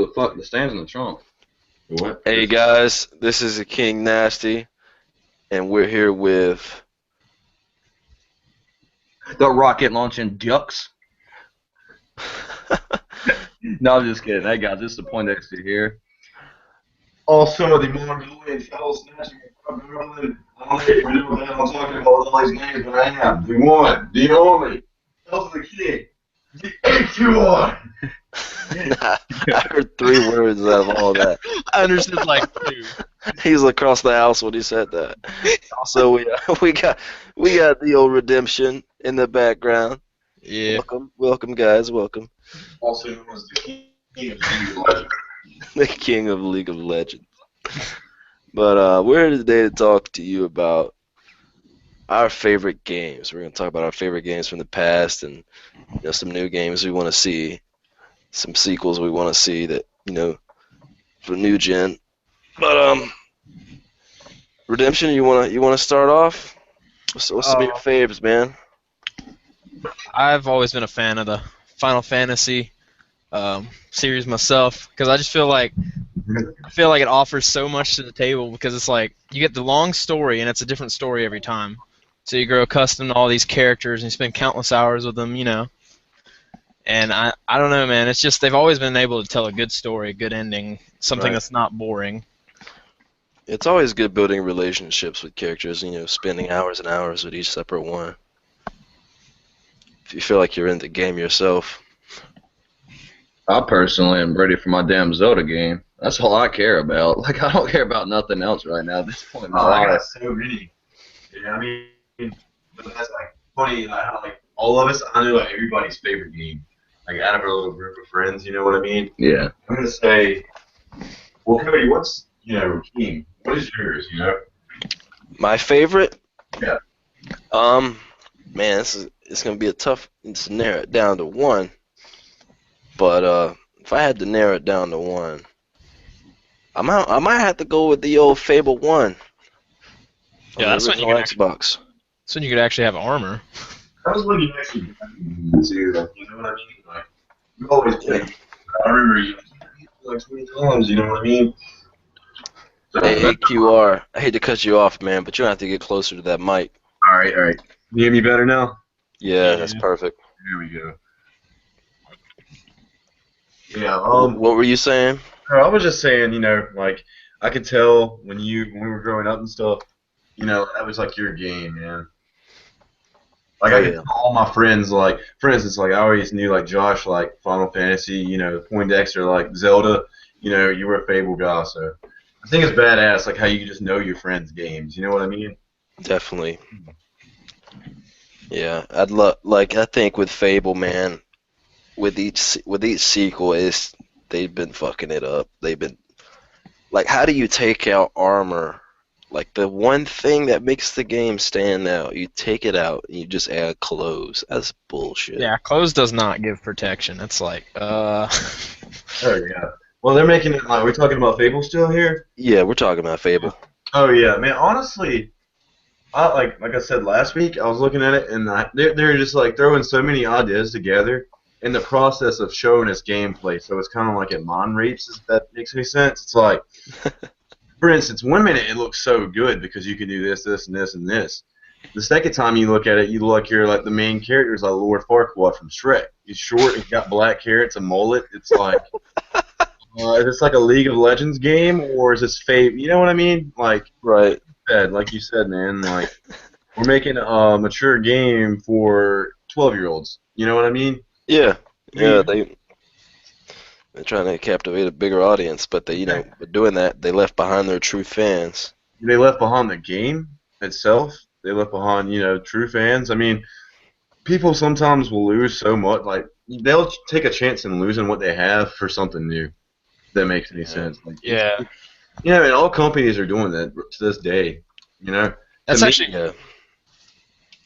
the fuck? The stand's in the trunk. What? Hey guys, this is the King Nasty, and we're here with. The rocket launching ducks. No, I'm just kidding. Hey guys, this is the Poindexter here. Also, the Mongolian fell snatching from Maryland. I'm talking about all these names, but I am the one, the only, of the king, the H1. I heard 3 words out of all that. I understood like 2. He's across the house when he said that. Also, we got the old redemption in the background. Yeah. Welcome guys, welcome. Also known as the king of the legend. The King of League of Legends. But we're here today to talk to you about our favorite games. We're going to talk about our favorite games from the past and some new games we want to see, some sequels we want to see that, for new gen. But Redemption, you wanna start off? What's some of your faves, man? I've always been a fan of the Final Fantasy series myself because I just feel like it offers so much to the table because it's like you get the long story and it's a different story every time. So you grow accustomed to all these characters and you spend countless hours with them, And I don't know, man. It's just they've always been able to tell a good story, a good ending, something that's not boring. It's always good building relationships with characters, spending hours and hours with each separate one. If you feel like you're in the game yourself. I personally am ready for my damn Zelda game. That's all I care about. Like, I don't care about nothing else right now at this point in my I got life. so many. Yeah, I mean, but that's like funny, like how like all of us, I know like everybody's favorite game. Like out of our little group of friends, you know what I mean? Yeah. I'm gonna say, well, Cody, what's king? What is yours? My favorite? Yeah. Man, it's gonna be a tough to narrow it down to one. But if I had to narrow it down to one, I might have to go with the old Fable 1. Yeah, that's when you original could Xbox. That's when you could actually have armor. That was when you actually too, like, you know what I mean? Like, you always play. I remember you like 20 times, you know what I mean? So, Hey, AQR, I hate to cut you off, man, but you have to get closer to that mic. all right. You hear me better now? Yeah, that's perfect. Here we go. Yeah. What were you saying? I was just saying, like I could tell when we were growing up and stuff, that was like your game, man. Like I could tell all my friends, like for instance, like I always knew like Josh like Final Fantasy, Poindexter like Zelda, you were a Fable guy, so I think it's badass like how you just know your friends' games, you know what I mean? Definitely. Yeah, I think with Fable, man, with each sequel they've been fucking it up. They've been like, how do you take out armor? Like the one thing that makes the game stand out, you take it out and you just add clothes. That's bullshit. Yeah, clothes does not give protection. It's like, Oh yeah. Well, they're making it like we're talking about Fable still here. Yeah, we're talking about Fable. Oh yeah, man. Honestly, like I said last week, I was looking at it and they're just like throwing so many ideas together in the process of showing us gameplay. So it's kind of like it mon rapes, if that makes any sense. It's like, for instance, 1 minute it looks so good because you can do this, this, and this, and this. The second time you look at it, you look like you're like the main character is like Lord Farquaad from Shrek. He's short, he's got black hair, it's a mullet. It's like, is this like a League of Legends game or is this Fate? You know what I mean? Like, Right. like you said, man. Like, we're making a mature game for 12-year-olds. You know what I mean? Yeah. Yeah, they're trying to captivate a bigger audience, but but doing that, they left behind their true fans. They left behind the game itself. They left behind, true fans. I mean, people sometimes will lose so much. Like, they'll take a chance in losing what they have for something new. If that makes any sense. Like, yeah. And all companies are doing that to this day. That's To me, actually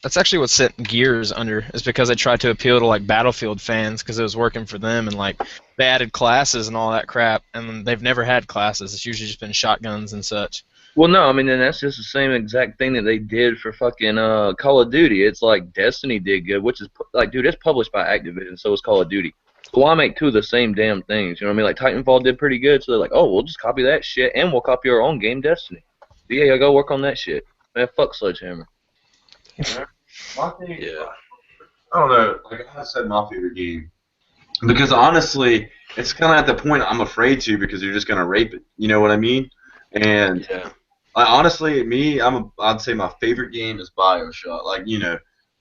That's actually what set Gears under, is because they tried to appeal to like Battlefield fans because it was working for them, and like they added classes and all that crap, and they've never had classes. It's usually just been shotguns and such. Well, no, I mean, then that's just the same exact thing that they did for fucking Call of Duty. It's like Destiny did good, which is like, dude, it's published by Activision, so is Call of Duty. why make two of the same damn things? You know what I mean? Like Titanfall did pretty good, so they're like, oh, we'll just copy that shit and we'll copy our own game, Destiny. Yeah, go work on that shit. Man, fuck Sledgehammer. My favorite, Yeah. I don't know. Like I said, my favorite game because honestly, it's kind of at the point I'm afraid to because you're just gonna rape it. You know what I mean? And Yeah. honestly, I'd say my favorite game is BioShock.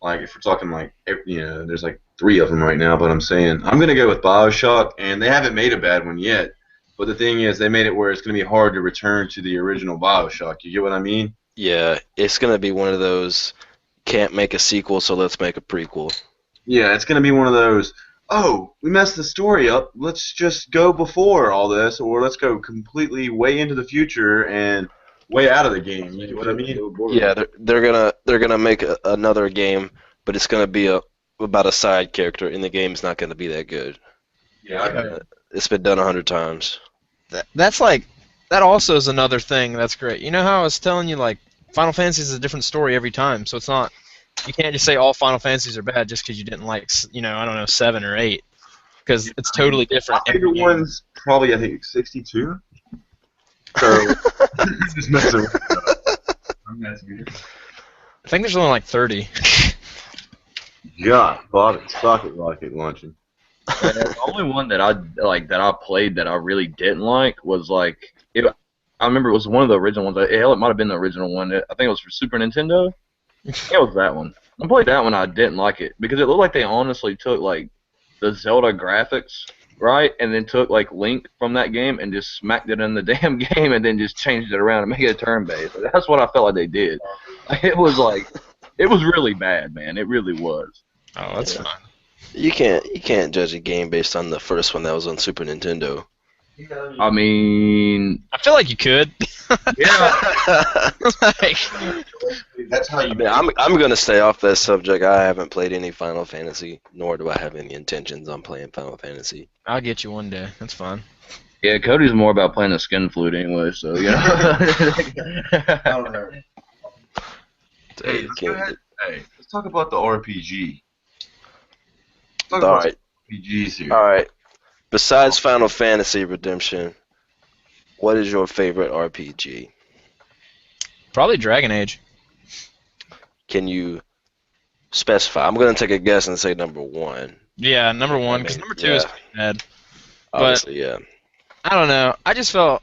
Like if we're talking like there's like three of them right now, but I'm saying I'm gonna go with BioShock, and they haven't made a bad one yet. But the thing is, they made it where it's gonna be hard to return to the original BioShock. You get what I mean? Yeah. It's gonna be one of those can't make a sequel, so let's make a prequel. Yeah, it's gonna be one of those. Oh, we messed the story up. Let's just go before all this, or let's go completely way into the future and way out of the game. You get what I mean? Yeah, they're gonna make another game, but it's gonna be about a side character, and the game's not gonna be that good. Yeah, I get it. It's been done 100 times. That's like that also is another thing that's great. You know how I was telling you like Final Fantasy is a different story every time, so it's not you can't just say all Final Fantasies are bad just because you didn't like I don't know 7 or 8 because it's totally different. My every favorite game. one's probably I think 62. So just messing with you. I'm messing with you. I think there's only like 30. God, bought it. Socket rocket launching. Yeah, the only one that I played that I really didn't like was like I remember it was one of the original ones. Hell, it might have been the original one. I think it was for Super Nintendo. It was that one. I played that one. I didn't like it because it looked like they honestly took like the Zelda graphics, right, and then took like Link from that game and just smacked it in the damn game and then just changed it around and make it a turn-based. That's what I felt like they did. It was really bad, man. It really was. Oh, that's Yeah. fine. You can't judge a game based on the first one that was on Super Nintendo. I mean, I feel like you could. yeah. Like, That's how you. I'm gonna stay off that subject. I haven't played any Final Fantasy, nor do I have any intentions on playing Final Fantasy. I'll get you one day. That's fine. Yeah, Cody's more about playing the skin flute anyway, so you know. I don't know. Hey, You let's go can't- ahead. Hey, let's talk about the RPG. Let's talk All about right, RPGs here. all right. Besides Final Fantasy Redemption, what is your favorite RPG? Probably Dragon Age. Can you specify? I'm gonna take a guess and say number one. Yeah, number I one, because mean, number two is yeah. pretty bad. Obviously, yeah. I don't know. I just felt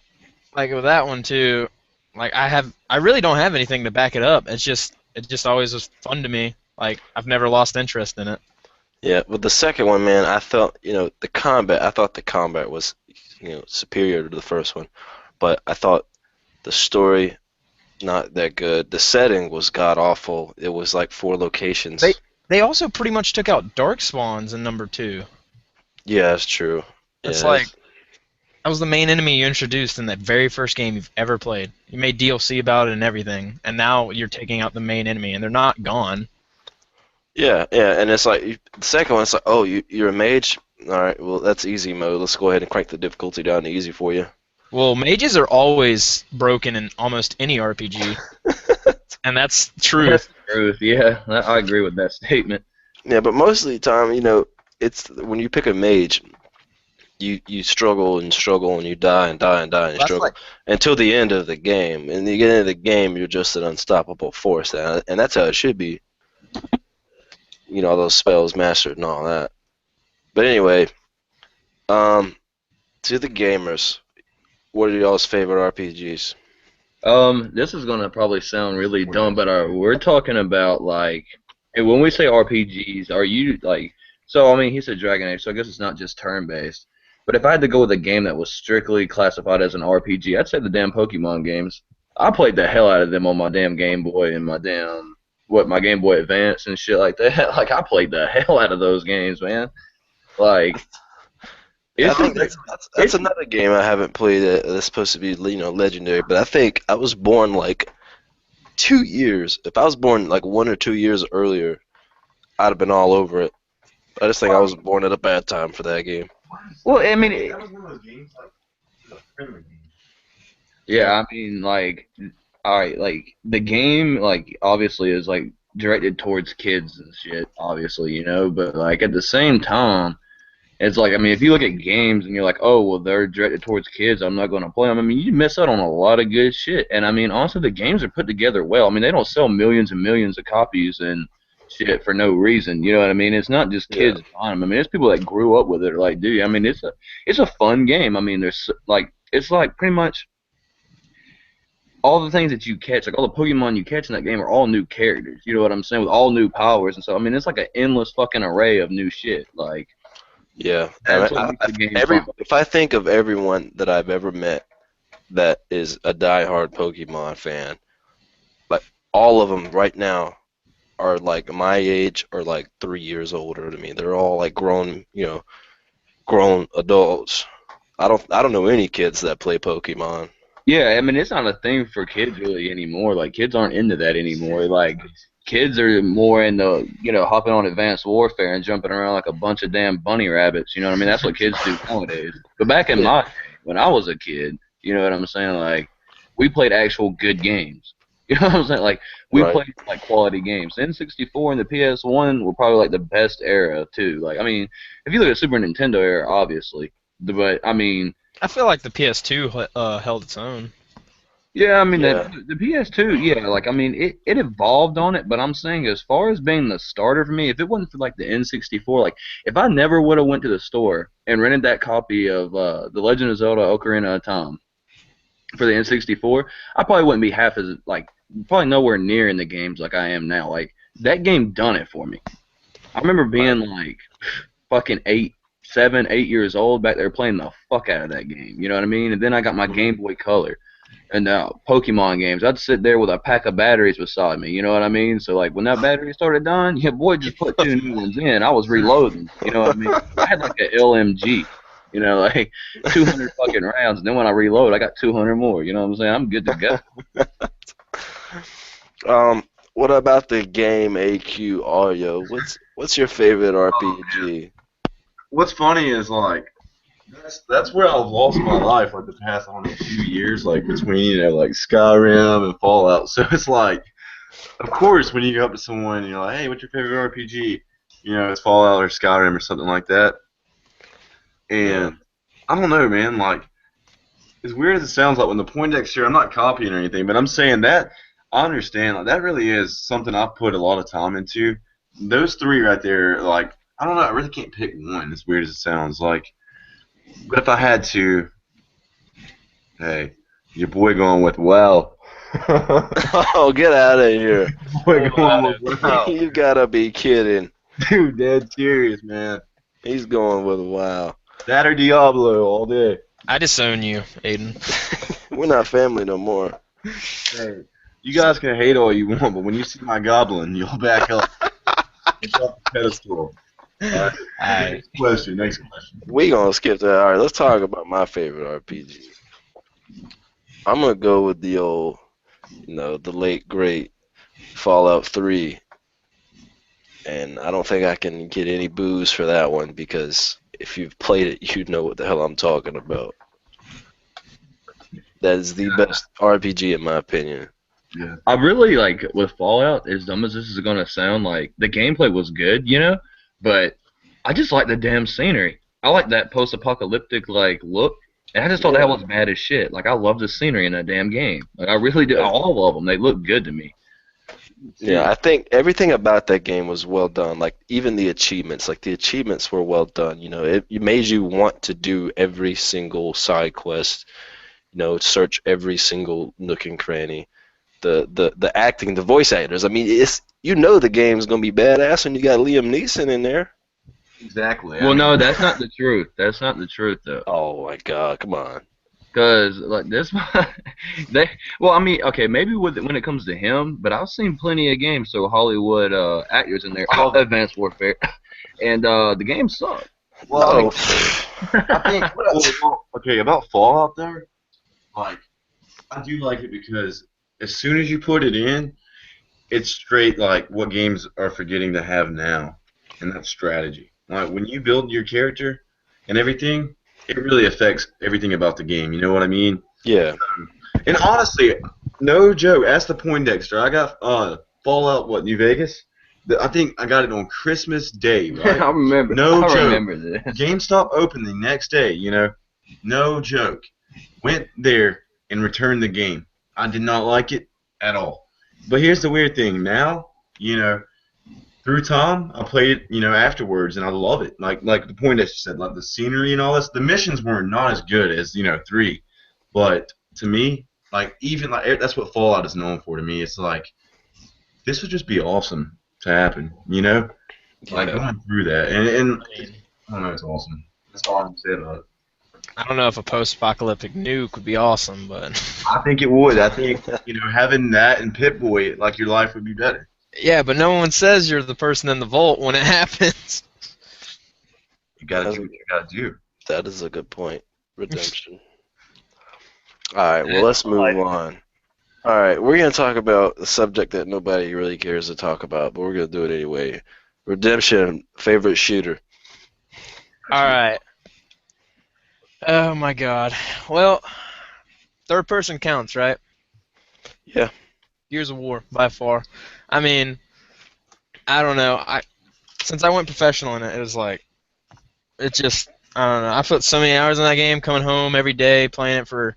like with that one too, like I really don't have anything to back it up. It just always was fun to me. Like I've never lost interest in it. Yeah, with the second one, man, I thought I thought the combat was, superior to the first one, but I thought the story not that good. The setting was god awful. It was like 4 locations. They also pretty much took out Dark Spawns in number 2. Yeah, that's true. It's Yeah, like that was the main enemy you introduced in that very first game you've ever played. You made DLC about it and everything, and now you're taking out the main enemy, and they're not gone. yeah, and it's like the second one. It's like, oh, you're a mage. All right, well that's easy mode. Let's go ahead and crank the difficulty down to easy for you. Well, mages are always broken in almost any RPG, and that's true. That's the truth. Yeah, I agree with that statement. Yeah, but most of the time, it's when you pick a mage, you struggle and struggle and you die and die and die and That's struggle like- until the end of the game. And the end of the game, you're just an unstoppable force, and that's how it should be. All those spells mastered and all that. But anyway, to the gamers, what are y'all's favorite RPGs? This is gonna probably sound really dumb, but we're talking about like, and when we say RPGs, are you like? So I mean, he said Dragon Age, so I guess it's not just turn-based. But if I had to go with a game that was strictly classified as an RPG, I'd say the damn Pokemon games. I played the hell out of them on my damn Game Boy and my Game Boy Advance and shit like that. Like I played the hell out of those games, man. Like, I it's think that's another game I haven't played that's supposed to be legendary. But I think I was born like 2 years. If I was born like 1 or 2 years earlier, I'd have been all over it. I just think I was born at a bad time for that game. well, I mean, That was one of those games like a friendly game. yeah, I mean, like, all right, like the game, like obviously is like directed towards kids and shit, obviously, but like at the same time, It's like, I mean, if you look at games and you're like, oh, well, they're directed towards kids, I'm not going to play them. I mean, you miss out on a lot of good shit. And I mean, honestly, the games are put together well. I mean, they don't sell millions and millions of copies and shit for no reason. You know what I mean? It's not just Yeah. kids buying them. I mean, it's people that grew up with it. Like, dude, I mean, it's a fun game. I mean, it's like pretty much all the things that you catch, like all the Pokemon you catch in that game are all new characters. You know what I'm saying? With all new powers and so. I mean, it's like an endless fucking array of new shit. Like, Yeah. I that's mean, what makes the game fun. if I think of everyone that I've ever met that is a diehard Pokemon fan, like all of them right now are like my age or like 3 years older than me. They're all like grown, grown adults. I don't know any kids that play Pokemon. Yeah, I mean, it's not a thing for kids really anymore. Like, kids aren't into that anymore. Like, kids are more into, hopping on Advanced Warfare and jumping around like a bunch of damn bunny rabbits. You know what I mean? That's what kids do nowadays. But back in Yeah. my day, when I was a kid, you know what I'm saying? Like, we played actual good games. You know what I'm saying? Like, we Right. played, like, quality games. N64 and the PS1 were probably, like, the best era, too. Like, I mean, if you look at Super Nintendo era, obviously. But, I mean, I feel like the PS2 held its own. yeah, I mean Yeah. the PS2, yeah, like I mean it evolved on it, but I'm saying as far as being the starter for me, if it wasn't for like the N64, like if I never would have went to the store and rented that copy of The Legend of Zelda: Ocarina of Time for the N64, I probably wouldn't be half as like probably nowhere near in the games like I am now. Like that game done it for me. I remember Right. being like fucking 8 years old back there playing the fuck out of that game. You know what I mean? And then I got my Mhm. Game Boy Color and Pokemon games. I'd sit there with a pack of batteries beside me. You know what I mean? So like when that battery started dying, your boy just put two new ones in. I was reloading. You know what I mean? I had like a LMG. You know, like 200 fucking rounds. And then when I reload, I got 200 more. You know what I'm saying? I'm good to go. What about the game AQ Audio? What's your favorite RPG? What's funny is like that's where I've lost my life like the past I don't know few years like between like Skyrim and Fallout. So it's like, of course, when you go up to someone and you're like, hey, what's your favorite RPG? It's Fallout or Skyrim or something like that. Yeah. And I don't know, man. Like, as weird as it sounds, like when the Poindexter, I'm not copying or anything, but I'm saying that I understand. Like, that really is something I've put a lot of time into. Those three right there, like, I don't know. I really can't pick one. As weird as it sounds, like, but if I had to, hey, your boy going with WoW. Oh, get out of here. Boy going with WoW. You gotta be kidding. Dude, dead serious, man. He's going with WoW. That or Diablo all day. I disown you, Aiden. We're not family no more. Hey, you guys can hate all you want, but when you see my goblin, you'll back up. It's off the pedestal. Alright. Alright. Next question. We gonna skip that. All right, let's talk about my favorite RPG. I'm gonna go with the old, the late great Fallout 3, and I don't think I can get any boos for that one because if you've played it, you know what the hell I'm talking about. That is the best RPG in my opinion. Yeah. I really like with Fallout, as dumb as this is gonna sound, like the gameplay was good, but I just like the damn scenery. I like that post-apocalyptic like look, and I just thought that was bad as shit. Like I love the scenery in that damn game. Like I really do. All of them, they look good to me. Yeah, I think everything about that game was well done. Like even the achievements, like the achievements were well done. It made you want to do every single side quest. Search every single nook and cranny. The acting, the voice actors. I mean, the game's gonna be badass when you got Liam Neeson in there. Exactly. Well, no, that's not the truth. That's not the truth though. Oh my God, come on. Cause like this, well, I mean, okay, maybe when it comes to him, but I've seen plenty of games, so Hollywood actors in there, Advanced Warfare, and the game sucked. Well, Oh, I think. Okay, about Fallout though, like I do like it because as soon as you put it in, it's straight like what games are forgetting to have now, and that's strategy. Like when you build your character and everything, it really affects everything about the game. You know what I mean? yeah. And honestly, no joke. Ask the Poindexter. I got Fallout. What, New Vegas? I think I got it on Christmas Day, right? I remember. No I joke. remember this. GameStop opened the next day, no joke. Went there and returned the game. I did not like it at all. But here's the weird thing. Now, through Tom, I played it, afterwards, and I love it. Like the point that you said, like the scenery and all this. The missions were not as good as 3, but to me, like even like that's what Fallout is known for. To me, it's like this would just be awesome to happen. Like Yeah. going through that, and I mean, I don't know, it's awesome. That's all I'm saying about it. I don't know if a post-apocalyptic nuke would be awesome, but I think it would. I think having that and Pip-Boy, like your life would be better. yeah, but no one says you're the person in the vault when it happens. You gotta do what you gotta do. That is a good point. Redemption. All right, well, let's move on. All right, we're going to talk about a subject that nobody really cares to talk about, but we're going to do it anyway. Redemption, favorite shooter. All right. Oh my God. Well, third person counts, right? Yeah. Gears of War by far. I mean, I don't know. Since I went professional in it, it was like it's just I don't know. I put so many hours in that game, coming home every day, playing it for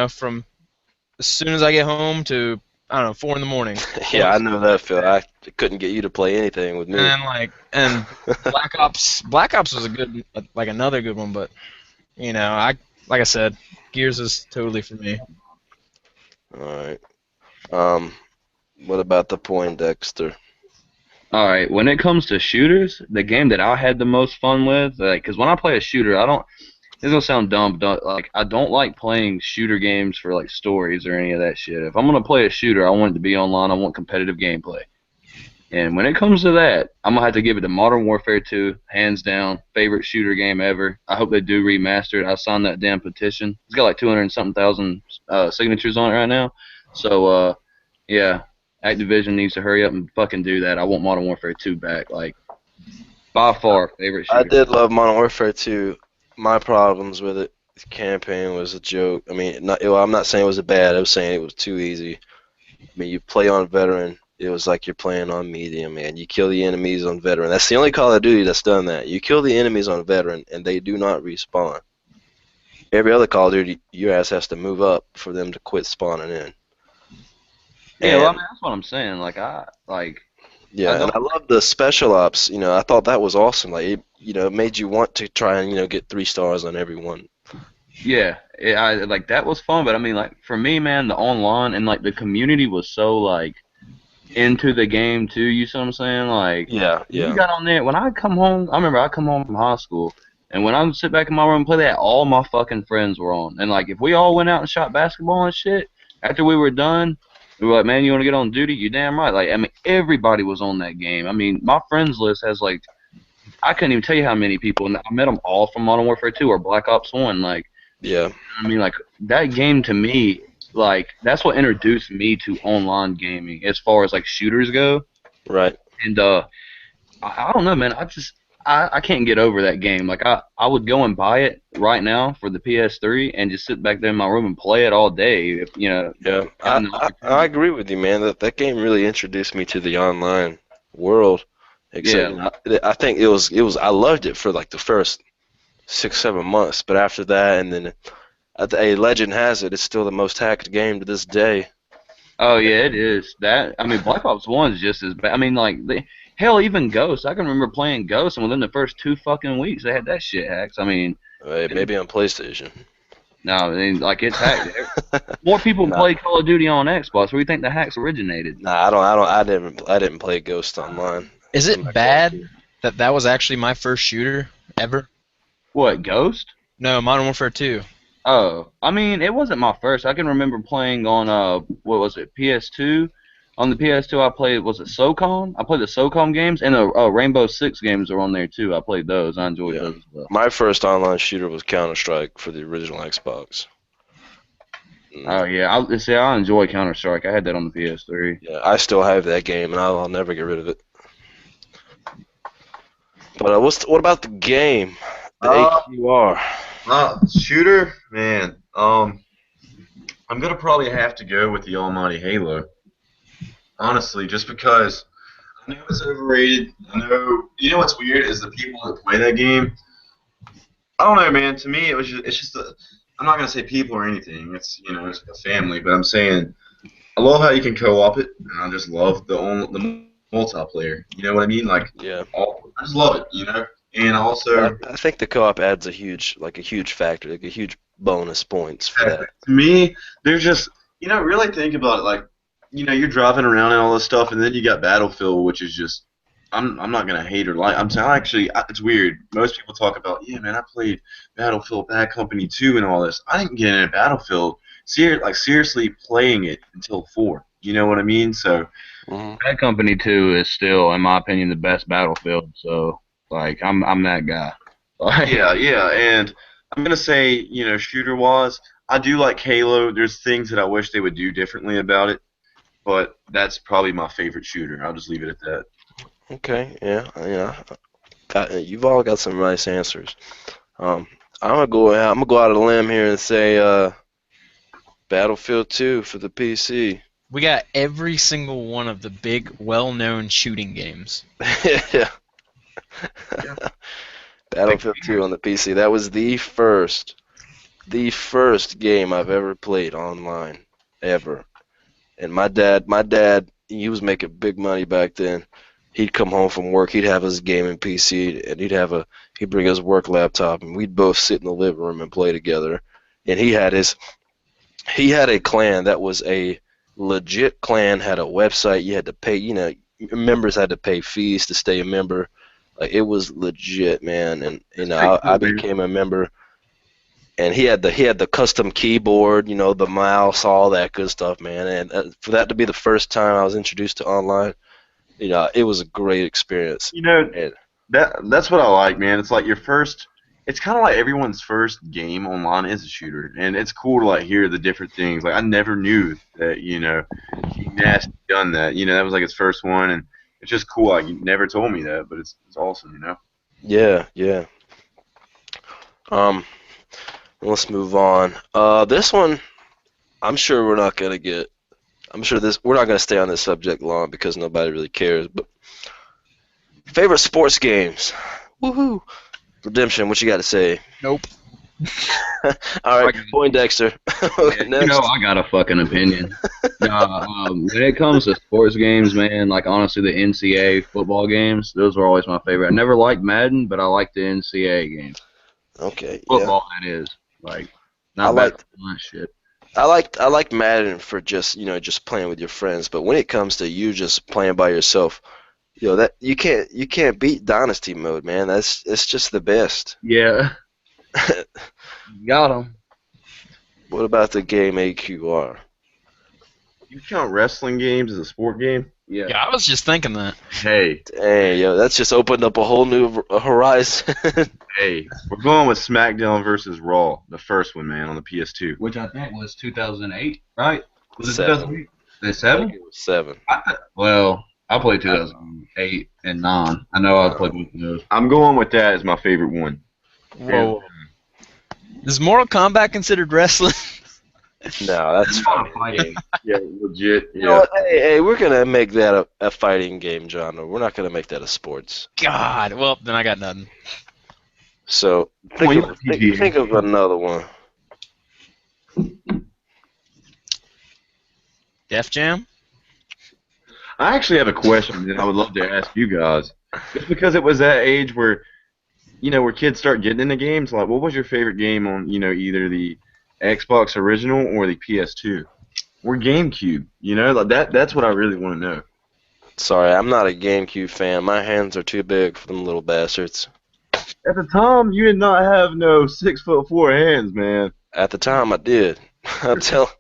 from as soon as I get home to I don't know 4 in the morning. Yeah, I know that, Phil. I couldn't get you to play anything with me. And Black Ops was another good one, but like I said, Gears is totally for me. All right. What about the Poindexter? All right, when it comes to shooters, the game that I had the most fun with, because when I play a shooter, I don't. This is gonna sound dumb, but I don't like playing shooter games for like stories or any of that shit. If I'm gonna play a shooter, I want it to be online. I want competitive gameplay. And when it comes to that, I'm gonna have to give it to Modern Warfare 2, hands down, favorite shooter game ever. I hope they do remaster it. I signed that damn petition. It's got like 200 and something thousand signatures on it right now. So yeah, Activision needs to hurry up and fucking do that. I want Modern Warfare 2 back. Like by far favorite shooter. I did love Modern Warfare 2. My problems with it, the campaign was a joke. I mean, I'm not saying it was bad. I was saying it was too easy. I mean, you play on veteran. It was like you're playing on medium, man. You kill the enemies on veteran. That's the only Call of Duty that's done that. You kill the enemies on veteran, and they do not respawn. Every other Call of Duty, your ass has to move up for them to quit spawning in. Yeah, well, I mean, that's what I'm saying. Yeah, and I love the special ops. I thought that was awesome. Like, it made you want to try and get 3 stars on every one. Yeah, that was fun. But I mean, like for me, man, the online and like the community was so like into the game too. You see what I'm saying? Like, Yeah. you got on there. When I come home, I remember I come home from high school, and when I would sit back in my room and play that, all my fucking friends were on. And like, if we all went out and shot basketball and shit after we were done. We were like, man, you want to get on duty? You damn right. Like, I mean, everybody was on that game. I mean, my friends list has like, I couldn't even tell you how many people, and I met them all from Modern Warfare 2 or Black Ops 1. Like, Yeah. I mean, like that game to me, like that's what introduced me to online gaming as far as like shooters go. Right. And I don't know, man. I can't get over that game. Like I would go and buy it right now for the PS3 and just sit back there in my room and play it all day. If Yeah. I agree with you, man. That game really introduced me to the online world. Except, I think it was. I loved it for like the first 6-7 months, but after that, and then a legend has it, it's still the most hacked game to this day. Oh yeah, it is. That I mean, Black Ops 1 is just as bad. I mean, like hell, even Ghost. I can remember playing Ghost, and within the first 2 fucking weeks, they had that shit hacked. I mean, Maybe on PlayStation. no, I mean, like it's hacked. More people play Call of Duty on Xbox. Where do you think the hacks originated? Nah, I didn't play Ghost Online. Is it bad that was actually my first shooter ever? What, Ghost? No, Modern Warfare 2. Oh, I mean, it wasn't my first. I can remember playing on what was it, PS2? On the PS2, I played, was it SOCOM? I played the SOCOM games, and the Rainbow Six games are on there too. I played those. I enjoyed those as well. My first online shooter was Counter-Strike for the original Xbox. Oh yeah, I enjoy Counter-Strike. I had that on the PS3. Yeah, I still have that game, and I'll never get rid of it. But what about the game? The AQR. Shooter, man. I'm gonna probably have to go with the almighty Halo. Honestly, just because I know it's overrated. I know. You know what's weird is the people that play that game. I don't know, man. To me, it's just a. I'm not gonna say people or anything. It's like a family. But I'm saying I love how you can co-op it, and I just love the multiplayer. You know what I mean? Like, Yeah. I just love it. And also, I think the co-op adds a huge factor, like a huge bonus points for to that. me, there's just really think about it. Like, you're driving around and all this stuff, and then you got Battlefield, which is just. I'm not gonna hate or like. I'm saying actually, it's weird. Most people talk about, yeah, man, I played Battlefield Bad Company 2 and all this. I didn't get into Battlefield. Seriously playing it until 4. You know what I mean? So Hmm. Bad Company 2 is still, in my opinion, the best Battlefield. So, like, I'm that guy. Like, yeah, and I'm gonna say, shooter wise, I do like Halo. There's things that I wish they would do differently about it, but that's probably my favorite shooter. I'll just leave it at that. Okay, yeah, you've all got some nice answers. Um, I'm gonna go out on a limb here and say Battlefield 2 for the PC. We got every single one of the big, well-known shooting games. Yeah. Yeah. Battlefield 2 on the PC. That was the first game I've ever played online, ever. And my dad, he was making big money back then. He'd come home from work, he'd have his gaming PC, and he'd bring his work laptop, and we'd both sit in the living room and play together. And he had a clan that was a legit clan, had a website. You had to pay, members had to pay fees to stay a member. Like it was legit, man. And Pretty I cool, man. became a member, and he had the custom keyboard, the mouse, all that good stuff, man. And for that to be the first time I was introduced to online, it was a great experience. You know, And that's what I like, man. It's like your first. It's kind of like everyone's first game online is a shooter, and it's cool to like hear the different things. Like I never knew that Nasty done that. That was like his first one, and it's just cool. Like you never told me that, but it's awesome. yeah, yeah. Um, let's move on. This one, I'm sure we're not gonna get. I'm sure we're not gonna stay on this subject long because nobody really cares. But favorite sports games. Woohoo! Redemption, what you got to say? Nope. All right, Poindexter. Next. I got a fucking opinion. When it comes to sports games, man, like honestly, the NCAA football games, those were always my favorite. I never liked Madden, but I liked the NCAA games. Okay, yeah. Football, that is. Like, I not bad liked for that shit. I liked Madden for just playing with your friends, but when it comes to you just playing by yourself, that you can't beat Dynasty mode, man. It's just the best. Yeah, got him. What about the game AQR? You count wrestling games as a sport game? Yeah. Yeah, I was just thinking that. Hey, Dang, that's just opened up a whole new horizon. hey, we're going with SmackDown versus Raw, the first one, man, on the PS2. Which I think was 2008, right? Was it 7. 2008? The I think 7? it was 7. Well, I played 2008 and 9. I know I played both of those. I'm going with that as my favorite one. Whoa. Is Mortal Kombat considered wrestling? No, that's not a fine. fighting. Yeah, legit. You know what? Hey, we're gonna make that a fighting game genre. We're not gonna make that a sports. God. Well, then I got nothing. So Well, you think, of, like think, PGA. think of another one. Def Jam? I actually have a question that I would love to ask you guys. Just because it was that age where, where kids start getting into games, like, what was your favorite game on, either the Xbox original or the PS2 or GameCube? Like that's what I really want to know. Sorry, I'm not a GameCube fan. My hands are too big for them little bastards. At the time, you did not have no 6'4" hands, man. At the time, I did. I'm telling.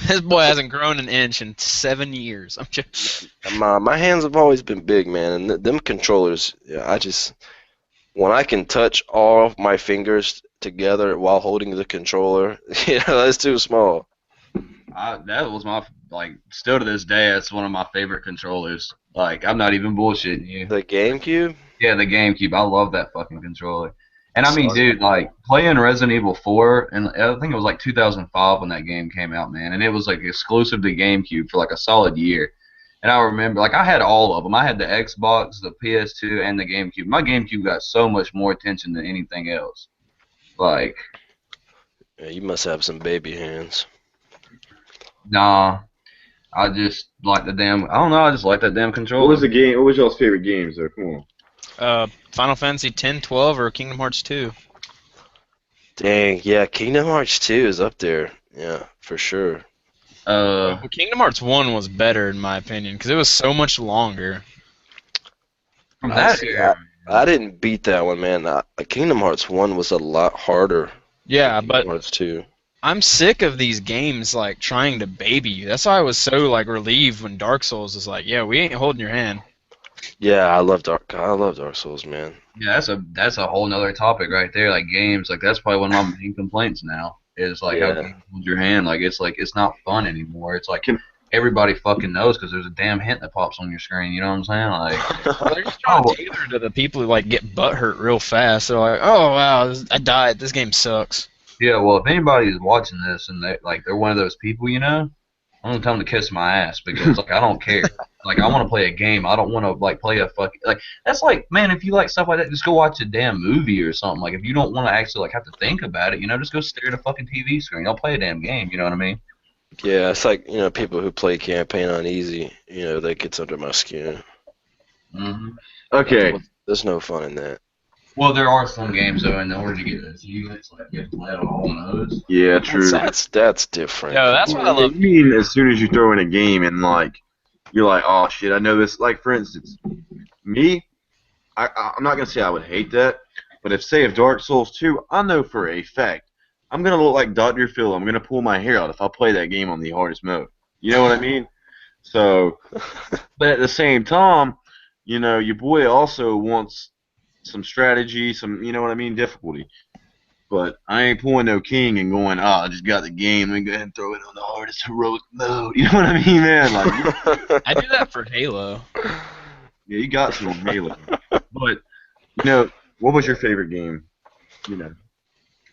This boy hasn't grown an inch in 7 years. I'm just. My hands have always been big, man, and them controllers. Yeah, when I can touch all of my fingers together while holding the controller, that's too small. That was still to this day, that's one of my favorite controllers. Like, I'm not even bullshitting you. The GameCube? Yeah, the GameCube. I love that fucking controller. And I mean, Sorry. dude, like playing Resident Evil 4, and I think it was like 2005 when that game came out, man. And it was like exclusive to GameCube for like a solid year. And I remember, like, I had all of them. I had the Xbox, the PS2, and the GameCube. My GameCube got so much more attention than anything else. Like, Yeah, you must have some baby hands. nah, I just like the damn. I don't know. I just like that damn controller. What was the game? What was y'all's favorite games though? Come on. Final Fantasy 10, 12, or Kingdom Hearts 2. Dang, yeah, Kingdom Hearts 2 is up there. Yeah, for sure. Uh, Well, Kingdom Hearts 1 was better in my opinion because it was so much longer. from I that see. era. I didn't beat that one, man. Kingdom Hearts 1 was a lot harder Yeah, than but Kingdom Hearts 2. I'm sick of these games like trying to baby you. That's why I was so like relieved when Dark Souls is like, yeah, we ain't holding your hand. Yeah, I love Dark Souls, man. Yeah, that's a whole nother topic right there. Like games, like that's probably one of my main complaints now is like how Yeah. games hold your hand. Like it's not fun anymore. It's like everybody fucking knows because there's a damn hint that pops on your screen. You know what I'm saying? Like, Well, they're just trying to tailor to the people who like get butthurt real fast. They're like, oh wow, I died. This game sucks. yeah. Well, if anybody is watching this and they're one of those people, you know, I'm gonna tell them to kiss my ass because like I don't care. Like I want to play a game. I don't want to like play a fucking like that's like man. If you like stuff like that, just go watch a damn movie or something. Like if you don't want to actually like have to think about it, you know, just go stare at a fucking TV screen. I'll play a damn game. You know what I mean? Yeah, it's like, people who play campaign on easy, that gets under my skin. Hmm. Okay. There's no fun in that. Well, there are some games though, in order to get those units, like you have to play it on all those. Yeah, true. That's different. Yeah, that's what I love. I mean, as soon as you throw in a game and like you're like, oh shit, I know this. Like for instance, me, I'm not gonna say I would hate that, but if Dark Souls 2, I know for a fact I'm gonna look like Dr. Phil. I'm gonna pull my hair out if I play that game on the hardest mode. You know what I mean? So, but at the same time, your boy also wants some strategy, some, you know what I mean, difficulty. But I ain't pulling no king and going, I just got the game. Let me go ahead and throw it on the hardest heroic mode. You know what I mean, man? Like, I do that for Halo. yeah, you got some on Halo. But, what was your favorite game?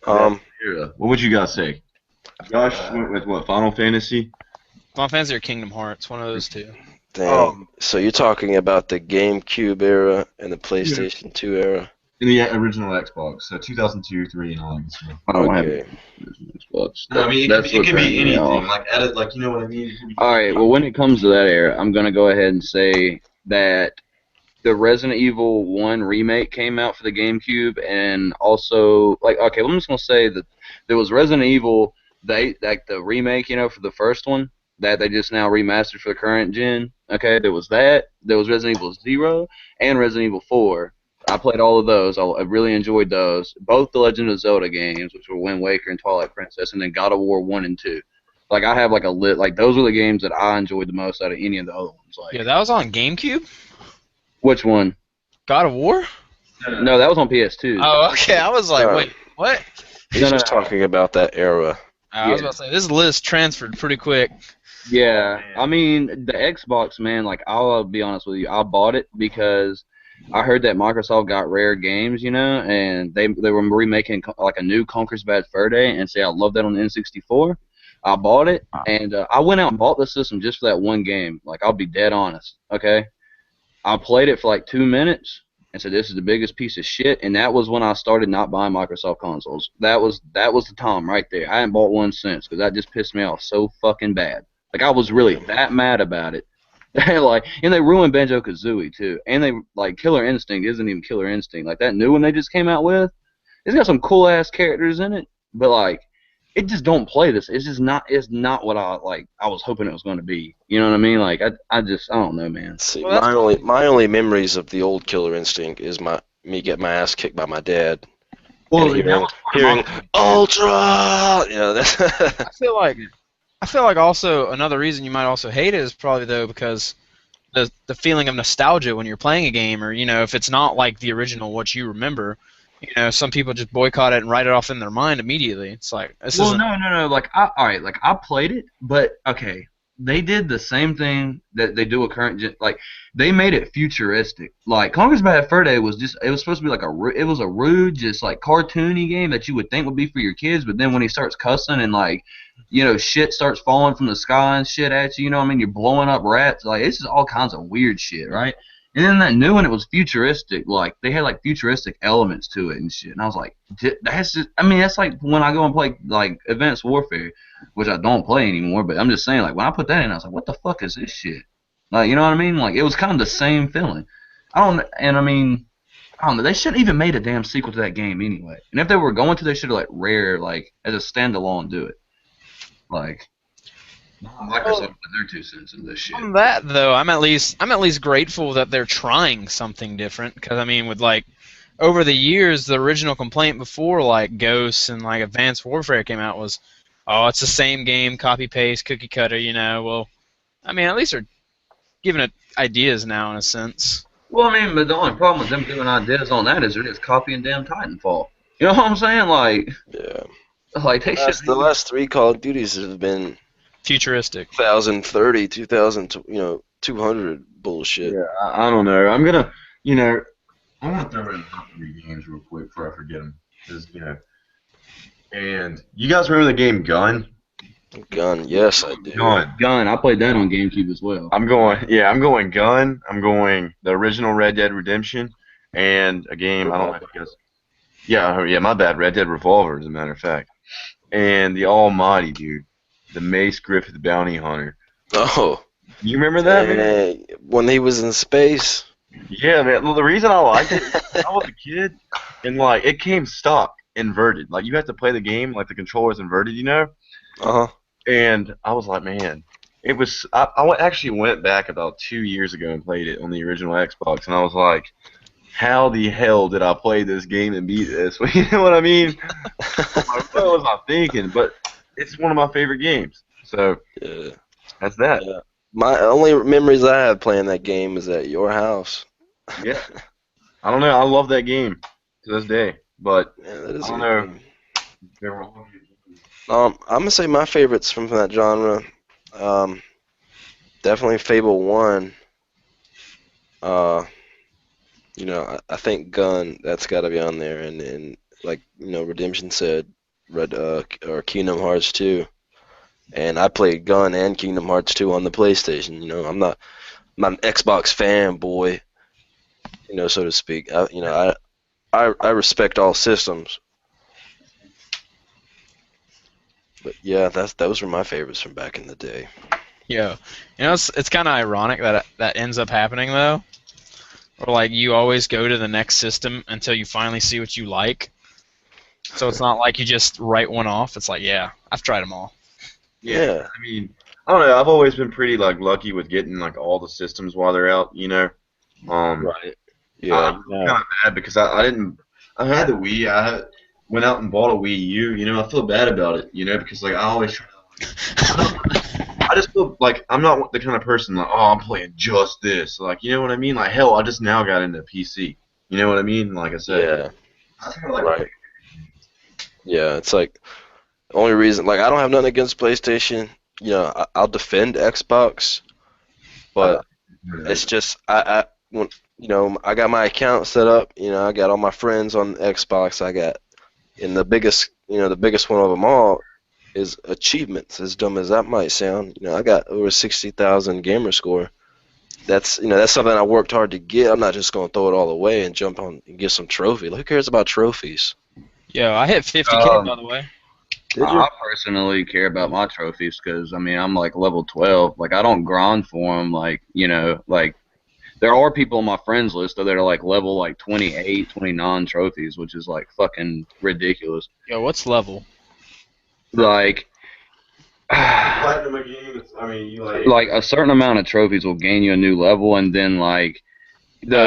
Era. What would you guys say? Josh went with what, Final Fantasy? Final Fantasy or Kingdom Hearts, one of those two. Dang. So you're talking about the GameCube era and the PlayStation 2 era? In the original Xbox, so 2002, 3, and all that stuff. I don't have Okay. Xbox. No, I mean, That's it what can be turned me anything. off. Like, edit, like, you know what I mean? All right. Well, when it comes to that era, I'm gonna go ahead and say that the Resident Evil 1 remake came out for the GameCube, and also okay, I'm just gonna say that there was Resident Evil, the remake, for the first one that they just now remastered for the current gen. Okay, there was that. There was Resident Evil 0 and Resident Evil 4. I played all of those. I really enjoyed those. Both the Legend of Zelda games, which were Wind Waker and Twilight Princess, and then God of War 1 and 2. Like I have like a lit. Like those were the games that I enjoyed the most out of any of the other ones. Like Yeah, that was on GameCube. which one? God of War. No, that was on PS2. Oh, okay. I was like, No. wait, what? He's No, no, just no. talking about that era. I was about to say this list transferred pretty quick. Yeah, I mean the Xbox, man. Like I'll be honest with you, I bought it because I heard that Microsoft got Rare Games, and they were remaking like a new Conker's Bad Fur Day, and say I love that on the N64. I bought it, and I went out and bought the system just for that one game. Like I'll be dead honest, okay? I played it for like 2 minutes and said this is the biggest piece of shit, and that was when I started not buying Microsoft consoles. That was the time right there. I hadn't bought one since because that just pissed me off so fucking bad. Like I was really that mad about it. And they ruined Banjo-Kazooie too. And they Killer Instinct isn't even Killer Instinct. Like that new one they just came out with, it's got some cool ass characters in it, but it just don't play this. It's just not. It's not what I was hoping it was going to be. You know what I mean? Like I don't know, man. See, Well, that's my only memories of the old Killer Instinct is me getting my ass kicked by my dad. Well, And hearing Ultra. That's I feel like also another reason you might also hate it is probably though because the feeling of nostalgia when you're playing a game, or if it's not like the original what you remember. Some people just boycott it and write it off in their mind immediately. It's like this well, isn't. no. All right. I played it, but okay. They did the same thing that they do with current gen. Like they made it futuristic. Like Conker's Bad Fur Day was just. It was supposed to be it was a rude, just cartoony game that you would think would be for your kids. But then when he starts cussing and shit starts falling from the sky and shit at you. You know what I mean? You're blowing up rats. Like, it's just all kinds of weird shit, right? And then that new one, it was futuristic. Like, they had like futuristic elements to it and shit. And I was like, that's just. I mean, that's like when I go and play like Advanced Warfare, which I don't play anymore. But I'm just saying, like, when I put that in, I was like, what the fuck is this shit? Like, you know what I mean? Like, it was kind of the same feeling. I don't know. They shouldn't even made a damn sequel to that game anyway. And if they were going to, they should have like Rare like as a standalone do it. Like Microsoft put their 2 cents in this shit. On that though, I'm at least grateful that they're trying something different. Because I mean, with like over the years, the original complaint before like Ghosts and like Advanced Warfare came out was, oh, it's the same game, copy paste, cookie cutter. Well, I mean, at least they're giving it ideas now in a sense. Well, I mean, but the only problem with them giving ideas on that is they're just copying damn Titanfall. You know what I'm saying? Yeah. Like they should. The last 3 Call of Duties have been Futuristic. 2030, 2000, 200 bullshit. Yeah, I don't know. I'm gonna, I want to throw in 3 games real quick before I forget them. And you guys remember the game Gun? Gun, yes, I do. Gun. I played that on GameCube as well. I'm going Gun. I'm going the original Red Dead Redemption, and a game I don't know if you guys. Yeah, my bad. Red Dead Revolver, as a matter of fact, and the Almighty dude, the Mace Griffith Bounty Hunter. Oh, you remember that? Man? When he was in space. Yeah, man. Well, the reason I liked it, I was a kid, and like it came stock inverted. Like you have to play the game like the controller's inverted, Uh huh. And I was like, man, it was. I actually went back about 2 years ago and played it on the original Xbox, and I was like, how the hell did I play this game and beat this? You know what I mean? What was I thinking? But it's one of my favorite games. So yeah, that's that. Yeah. My only memories I have playing that game is at your house. Yeah. I don't know. I love that game to this day, but that is I don't know. I'm gonna say my favorites from that genre. Definitely Fable 1. I think Gun, that's got to be on there, and like Redemption said, or Kingdom Hearts 2. And I played Gun and Kingdom Hearts 2 on the PlayStation. I'm not an Xbox fanboy, so to speak. I respect all systems. But yeah, those were my favorites from back in the day. Yeah, it's kind of ironic that ends up happening though. Or like you always go to the next system until you finally see what you like. So it's not like you just write one off. It's like, yeah, I've tried them all. Yeah. I mean, I don't know. I've always been pretty lucky with getting all the systems while they're out. Right. Yeah. I'm kind of bad because I didn't. I had the Wii. Went out and bought a Wii U. I feel bad about it. Because I always try to. I just feel like I'm not the kind of person I'm playing just this. You know what I mean? Hell, I just now got into PC. You know what I mean? Like I said. Yeah. Right. Yeah, it's like the only reason. I don't have nothing against PlayStation. I'll defend Xbox, but it's just I got my account set up. I got all my friends on Xbox. And the biggest one of them all is achievements. As dumb as that might sound, I got over 60,000 gamer score. That's something I worked hard to get. I'm not just gonna throw it all away and jump on and get some trophy. Who cares about trophies? Yeah, I hit 50K by the way. Did you? I personally care about my trophies because I'm level 12. I don't grind for them. There are people on my friends list that are level 28, 29 trophies, which is fucking ridiculous. Yo, what's level? Platinum again. A certain amount of trophies will gain you a new level, and then the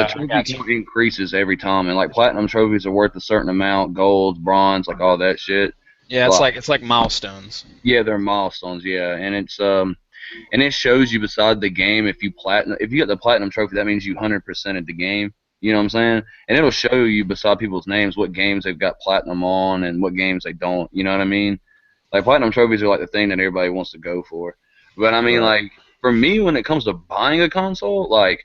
trophy count increases every time, and platinum trophies are worth a certain amount, golds, bronze, all that shit. Yeah, it's like milestones. Yeah, they're milestones. Yeah, and it's and it shows you beside the game if you get the platinum trophy, that means you 100%ed the game. You know what I'm saying? And it'll show you beside people's names what games they've got platinum on and what games they don't. You know what I mean? Platinum trophies are the thing that everybody wants to go for. But I mean, for me, when it comes to buying a console, all right,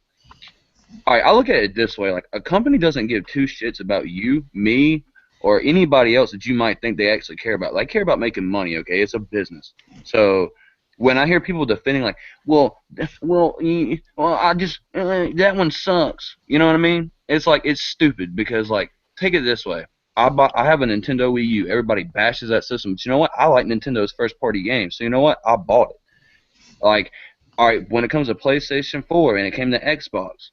I look at it this way: a company doesn't give two shits about you, me, or anybody else that you might think they actually care about. They care about making money, okay? It's a business. So when I hear people defending like, I just that one sucks. You know what I mean? It's like it's stupid because like take it this way. I have a Nintendo Wii U. Everybody bashes that system, but you know what? I like Nintendo's first party games. So you know what? I bought it. Like, all right, when it comes to PlayStation 4 and it came to Xbox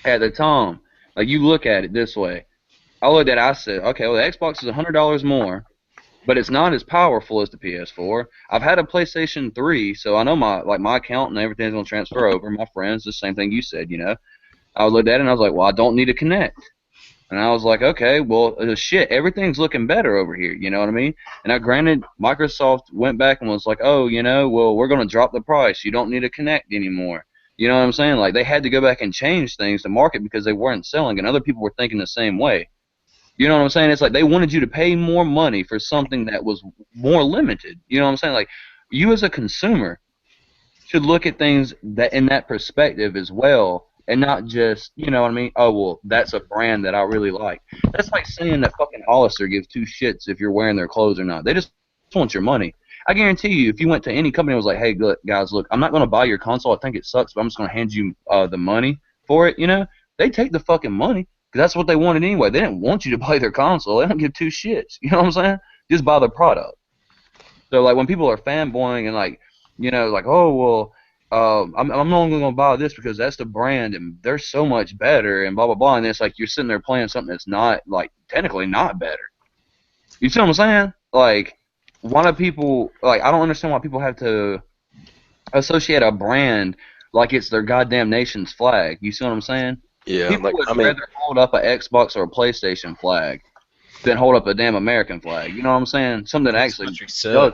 at the time, like you look at it this way. I looked at it, I said, okay, well the Xbox is $100 more, but it's not as powerful as the PS4. I've had a PlayStation 3, so I know my account and everything's gonna transfer over. My friends, the same thing you said, you know. I looked at it and I was like, well, I don't need a Connect. And I was like, okay, well, shit, everything's looking better over here. You know what I mean? And now, granted, Microsoft went back and was like, oh, you know, well, we're going to drop the price. You don't need a Connect anymore. You know what I'm saying? Like, they had to go back and change things to market because they weren't selling, and other people were thinking the same way. You know what I'm saying? It's like they wanted you to pay more money for something that was more limited. You know what I'm saying? Like, you as a consumer should look at things that in that perspective as well, and not just, you know what I mean? Oh, well, that's a brand that I really like. That's like saying that fucking Hollister gives two shits if you're wearing their clothes or not. They just want your money. I guarantee you, if you went to any company and was like, hey, guys, look, I'm not going to buy your console. I think it sucks, but I'm just going to hand you the money for it, you know? They take the fucking money because that's what they wanted anyway. They didn't want you to buy their console. They don't give two shits. You know what I'm saying? Just buy the product. So, like, when people are fanboying and, like, you know, like, oh, well, I'm only going to buy this because that's the brand and they're so much better and blah, blah, blah. And it's like you're sitting there playing something that's not, like, technically not better. You see what I'm saying? Like, why do people, like, I don't understand why people have to associate a brand like it's their goddamn nation's flag. You see what I'm saying? Yeah, People like would I mean, rather hold up an Xbox or a PlayStation flag than hold up a damn American flag. You know what I'm saying? Something that That's actually what you said. does.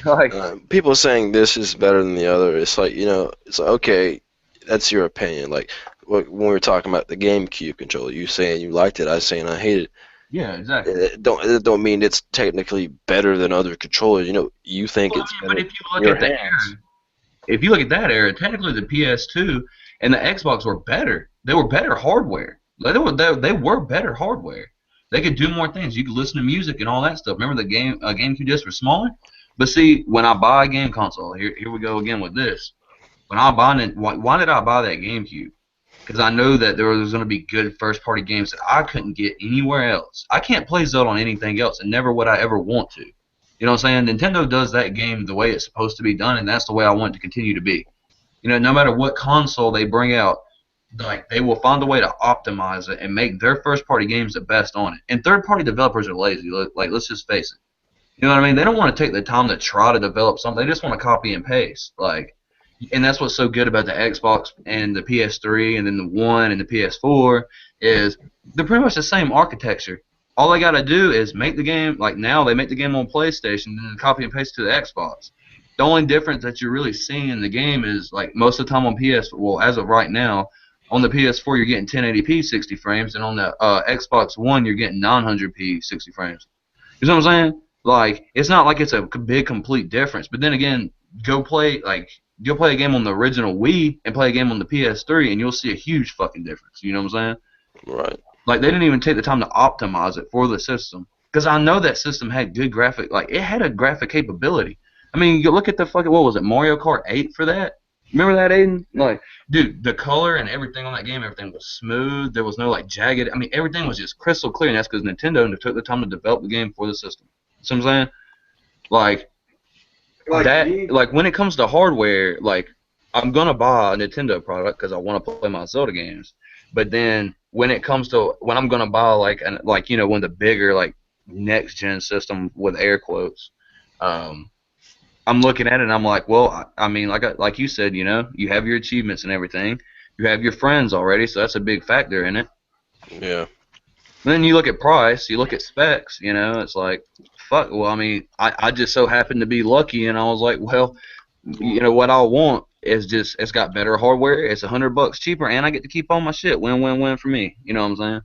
Like, people saying this is better than the other. It's like, you know, it's like, okay, that's your opinion. Like when we were talking about the GameCube controller, you saying you liked it, I saying I hate it. yeah, exactly. It don't mean it's technically better than other controllers. You know, you think Well, it's I mean, better but if you in look your at the hands. era, if you look at that era, technically the PS2 and the Xbox were better. They were better hardware. Like, they were better hardware. They could do more things. You could listen to music and all that stuff. Remember the GameCube discs were smaller? But see, when I buy a game console, here we go again with this. When I buy it, why did I buy that GameCube? Because I know that there was going to be good first-party games that I couldn't get anywhere else. I can't play Zelda on anything else, and never would I ever want to. You know what I'm saying? Nintendo does that game the way it's supposed to be done, and that's the way I want it to continue to be. You know, no matter what console they bring out, like they will find a way to optimize it and make their first-party games the best on it. And third-party developers are lazy. Like, let's just face it. You know what I mean? They don't want to take the time to try to develop something. They just want to copy and paste. Like, and that's what's so good about the Xbox and the PS3 and then the One and the PS4 is they're pretty much the same architecture. All they got to do is make the game, like now they make the game on PlayStation and then copy and paste to the Xbox. The only difference that you're really seeing in the game is like most of the time on well, as of right now, on the PS4 you're getting 1080p 60 frames, and on the Xbox One you're getting 900p 60 frames. You know what I'm saying? Like, it's not like it's a big complete difference. But then again, go play a game on the original Wii and play a game on the PS3, and you'll see a huge fucking difference. You know what I'm saying? Right. Like, they didn't even take the time to optimize it for the system. Because I know that system had good graphic, like, it had a graphic capability. I mean, you look at the fucking, what was it, Mario Kart 8 for that? Remember that, Aiden? Like, dude, the color and everything on that game, everything was smooth. There was no, like, jagged. I mean, everything was just crystal clear, and that's because Nintendo took the time to develop the game for the system. See what I'm saying? Like, like when it comes to hardware, like, I'm gonna buy a Nintendo product because I want to play my Zelda games. But then when it comes to when I'm gonna buy like you know one of the bigger like next gen system with air quotes, I'm looking at it and I'm like, well, I mean, like you said, you know, you have your achievements and everything, you have your friends already, so that's a big factor in it. Yeah. And then you look at price, you look at specs, you know, it's like, fuck, well, I mean, I just so happened to be lucky, and I was like, well, you know, what I want is just, it's got better hardware, it's $100 cheaper, and I get to keep all my shit. Win, win, win for me. You know what I'm saying?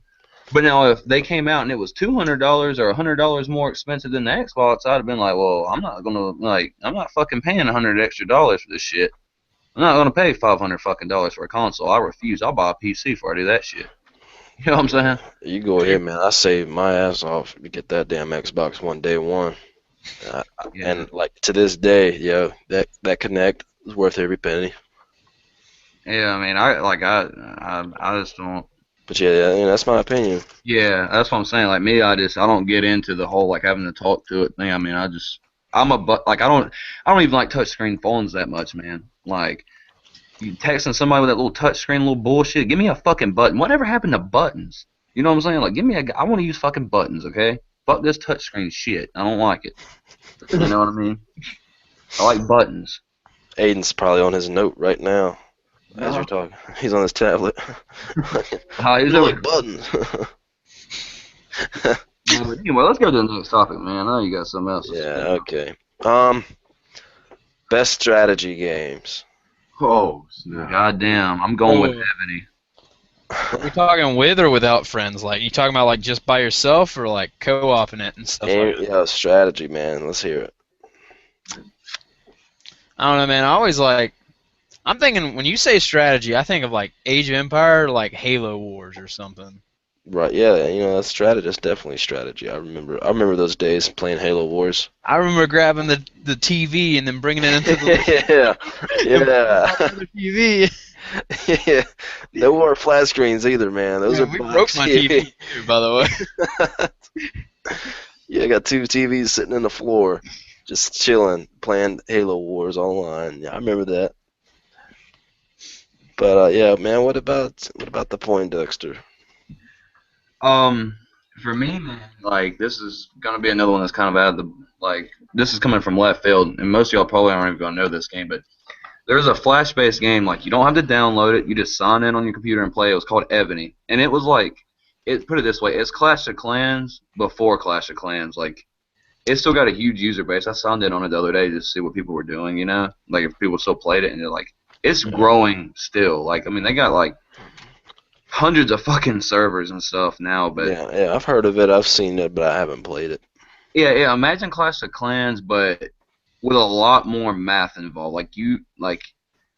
But now, if they came out and it was $200 or $100 more expensive than the Xbox, I'd have been like, well, I'm not fucking paying $100 extra for this shit. I'm not gonna pay $500 fucking for a console. I refuse. I'll buy a PC before I do that shit. You know what I'm saying? You go ahead, man. I saved my ass off to get that damn Xbox One day one. Yeah. And like to this day, yo, that Connect is worth every penny. Yeah, I mean, I just don't. But yeah, that's my opinion. Yeah, that's what I'm saying. Like me, I don't get into the whole like having to talk to it thing. I mean, I'm a but like I don't even like touchscreen phones that much, man. Like you texting somebody with that little touchscreen, little bullshit. Give me a fucking button. Whatever happened to buttons? You know what I'm saying? Like, give me a. I want to use fucking buttons, okay? Fuck this touchscreen shit. I don't like it. You know what I mean? I like buttons. Aiden's probably on his note right now as you're No. talking. He's on his tablet. He's You over like buttons. Yeah, but anyway, let's go to the next topic, man. I know you got something else to say. Yeah, okay. Um, Best strategy games. Oh, snap. Goddamn, I'm going with Oh. Ebony. Are we talking with or without friends? Like, you talking about like just by yourself or like co-oping it and stuff like that? Yeah, strategy, man. Let's hear it. I don't know, man. I always like. I'm thinking when you say strategy, I think of like Age of Empire, like Halo Wars or something. Right, yeah, that's strategy. That's definitely strategy. I remember those days playing Halo Wars. I remember grabbing the TV and then bringing it into Yeah, the TV. yeah. No more flat screens either, man. Those are We box broke my TV TV. too, by the way. Yeah, I got two TVs sitting on the floor, just chilling, playing Halo Wars online. Yeah, I remember that. But yeah, man, what about the Poindexter? For me, man, like this is gonna be another one that's kind of out of the like. This is coming from left field, and most of y'all probably aren't even gonna know this game, but there's a flash-based game. Like you don't have to download it; you just sign in on your computer and play. It was called Ebony, and it was like, put it this way, it's Clash of Clans before Clash of Clans. Like it still got a huge user base. I signed in on it the other day just to see what people were doing. You know, like if people still played it, and they're like, it's growing still. Like I mean, they got like hundreds of fucking servers and stuff now, but Yeah, I've heard of it. I've seen it, but I haven't played it. yeah. Imagine Clash of Clans, but with a lot more math involved. Like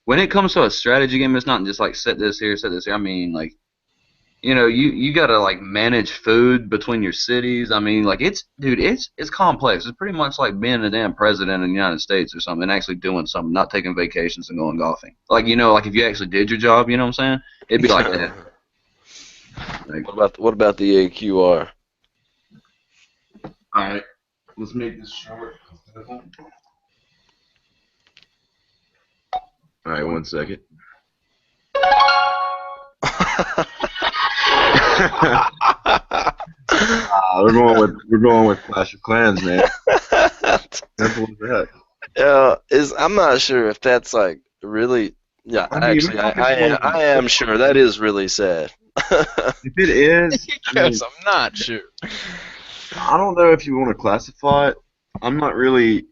when it comes to a strategy game, it's not just like set this here, set this here. I mean, like you gotta like manage food between your cities. I mean, like it's complex. It's pretty much like being a damn president of the United States or something, and actually doing something, not taking vacations and going golfing. Like like if you actually did your job, you know what I'm saying? It'd be like that. Like, What about the AQR? All right, let's make this short. All right, 1 second. We're going with Clash of Clans, man. Simple as that. I'm not sure if that's like really. Yeah, I mean, actually, I am sure that is really sad. If it is, Yes, I'm not sure. I don't know if you want to classify it. I'm not really.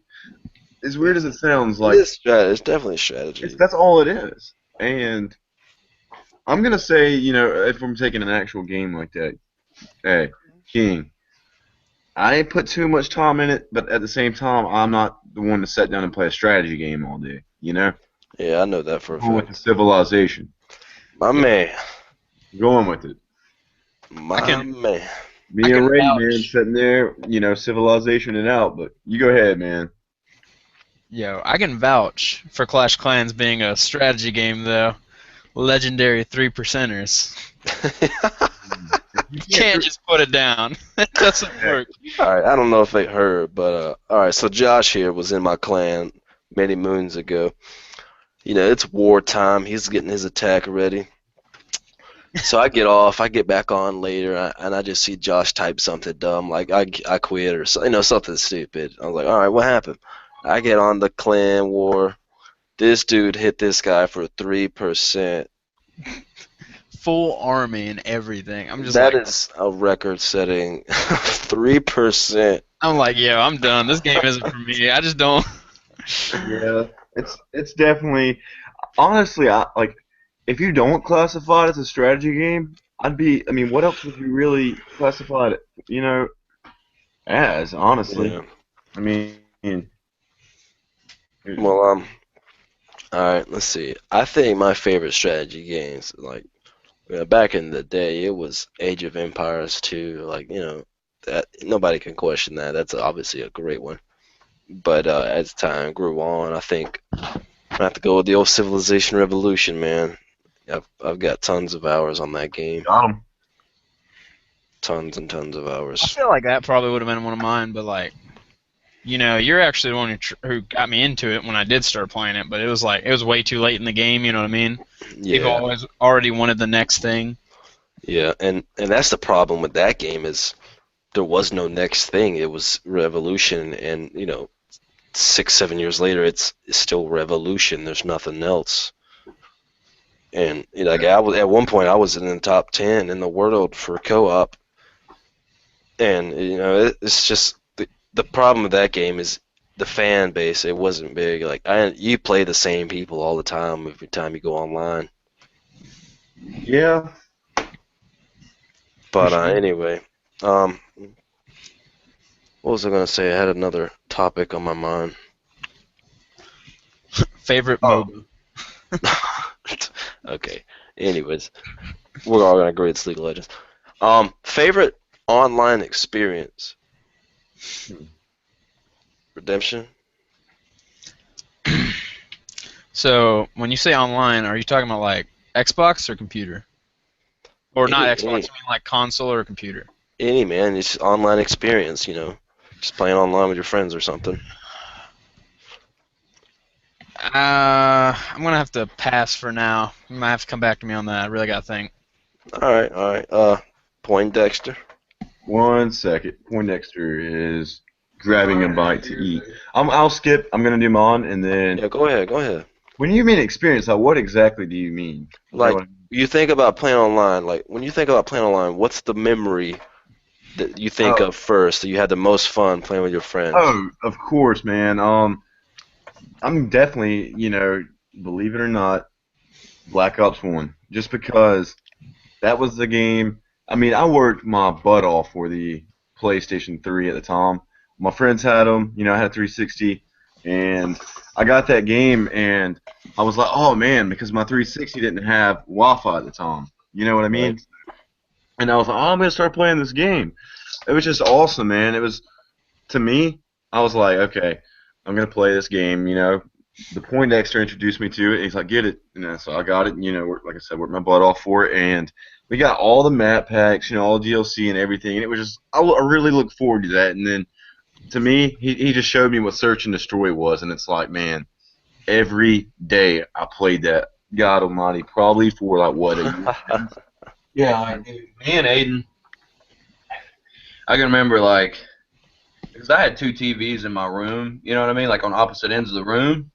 As weird as it sounds, like It's definitely strategy. that's all it is. And I'm gonna say, if I'm taking an actual game like that, hey, King, I ain't put too much time in it, but at the same time, I'm not the one to sit down and play a strategy game all day. Yeah, I know that for a Going with the fact. Civilization. My man, Going with it. my can- man. Me I and can Ray, vouch. man, sitting there, Civilization it out. But you go ahead, man. Yo, I can vouch for Clash Clans being a strategy game, though. Legendary 3%ers. You can't just put it down. It doesn't work. All right, I don't know if they heard, but all right. So Josh here was in my clan many moons ago. It's wartime. He's getting his attack ready. So I get off. I get back on later, and I just see Josh type something dumb, like I quit or something stupid. I was like, all right, what happened? I get on the clan war. This dude hit this guy for 3%. Full army and everything. I'm just That like, is a record-setting 3%. I'm like, yo, I'm done. This game isn't for me. I just don't. Yeah, it's definitely. Honestly, if you don't classify it as a strategy game, I mean, what else would you really classify it, as, honestly? Yeah. I mean, Well, all right. Let's see. I think my favorite strategy games, like Back in the day, it was Age of Empires 2. Like, that nobody can question that. That's obviously a great one. But as time grew on, I think I have to go with the old Civilization Revolution, man. I've got tons of hours on that game. Got him. Tons and tons of I hours. feel like that probably would have been one of mine, but like, you're actually the one who got me into it when I did start playing it. But it was way too late in the game. You know what I mean? People Yeah, always already wanted the next thing. yeah, and that's the problem with that game is there was no next thing. It was Revolution, and 6, 7 years later, it's still Revolution. There's nothing else. And like I was at one point, I was in the top 10 in the world for co-op, and it's just the problem with that game is the fan base. It wasn't big. Like you play the same people all the time every time you go online. Yeah. But anyway, what was I gonna say? I had another topic on my mind. Favorite Oh. MOBA. Okay. Anyways, we're all gonna agree it's League of Legends. Favorite online experience? Redemption? So when you say online, are you talking about like Xbox or computer? Or not Xbox? I mean like console or computer? Any man, it's online experience. Just playing online with your friends or something. I'm gonna have to pass for now. You might have to come back to me on that. I really gotta think. All right, all right. Poindexter. 1 second. Poindexter is grabbing a bite to eat. I'll skip. I'm gonna do mine, and then Yeah, go ahead, go ahead. when you mean experience, what exactly do you mean? Like, you think about playing online. Like, when you think about playing online, what's the memory that you think of first? That you had the most fun playing with your friends? Oh, of course, man. I'm definitely, believe it or not, Black Ops 1. Just because that was the game. I mean, I worked my butt off for the PlayStation 3 at the time. My friends had them. I had a 360, and I got that game, and I was like, oh man, because my 360 didn't have Wi-Fi at the time. You know what I mean? Right. And I was like, oh, I'm gonna start playing this game. It was just awesome, man. It was, to me, I was like, okay, I'm gonna play this game. The Poindexter introduced me to it. And he's like, get it, so I got it. And, like I said, worked my butt off for it, and we got all the map packs, all the DLC and everything. And it was just, I really look forward to that. And then, to me, he just showed me what Search and Destroy was, and it's like, man, every day I played that. God Almighty, probably for like what? Yeah, dude, me and Aiden, I can remember because I had two TVs in my room, you know what I mean, like on opposite ends of the room,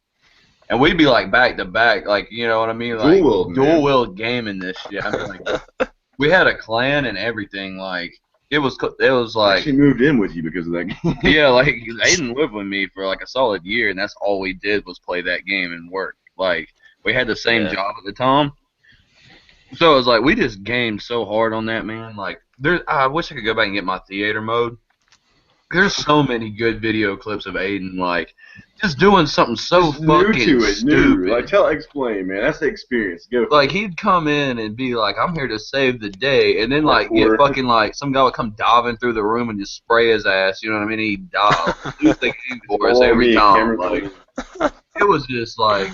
and we'd be like back to back, like you know what I mean, like dual wield gaming this shit. I mean, like we had a clan and everything, like it was like she moved in with you because of that game. yeah, like Aiden lived with me for like a solid year, and that's all we did was play that game and work. Like we had the same job at the time. So it was like we just gamed so hard on that, man. Like I wish I could go back and get my theater mode. There's so many good video clips of Aiden like just doing something so just fucking new to it, stupid. New. Like explain, man. That's the experience. Go. Like he'd come in and be like, "I'm here to save the day," and then like get fucking like some guy would come diving through the room and just spray his ass. You know what I mean? He'd die. Lose the game for us every time. Like it was just like.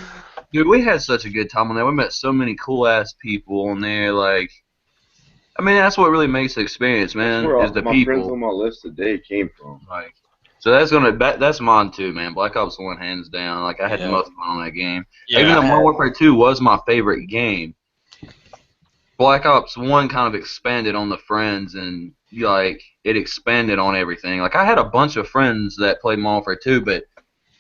Dude, we had such a good time on there. We met so many cool ass people on there. Like, I mean, that's what really makes the experience, man. That's where is the my people. friends on my list today came from. Like, so that's mine too, man. Black Ops 1 hands down. Like, I had the most fun on that game. Yeah, even though Modern Warfare 2 was my favorite game, Black Ops 1 kind of expanded on the friends and like it expanded on everything. Like, I had a bunch of friends that played Modern Warfare 2, but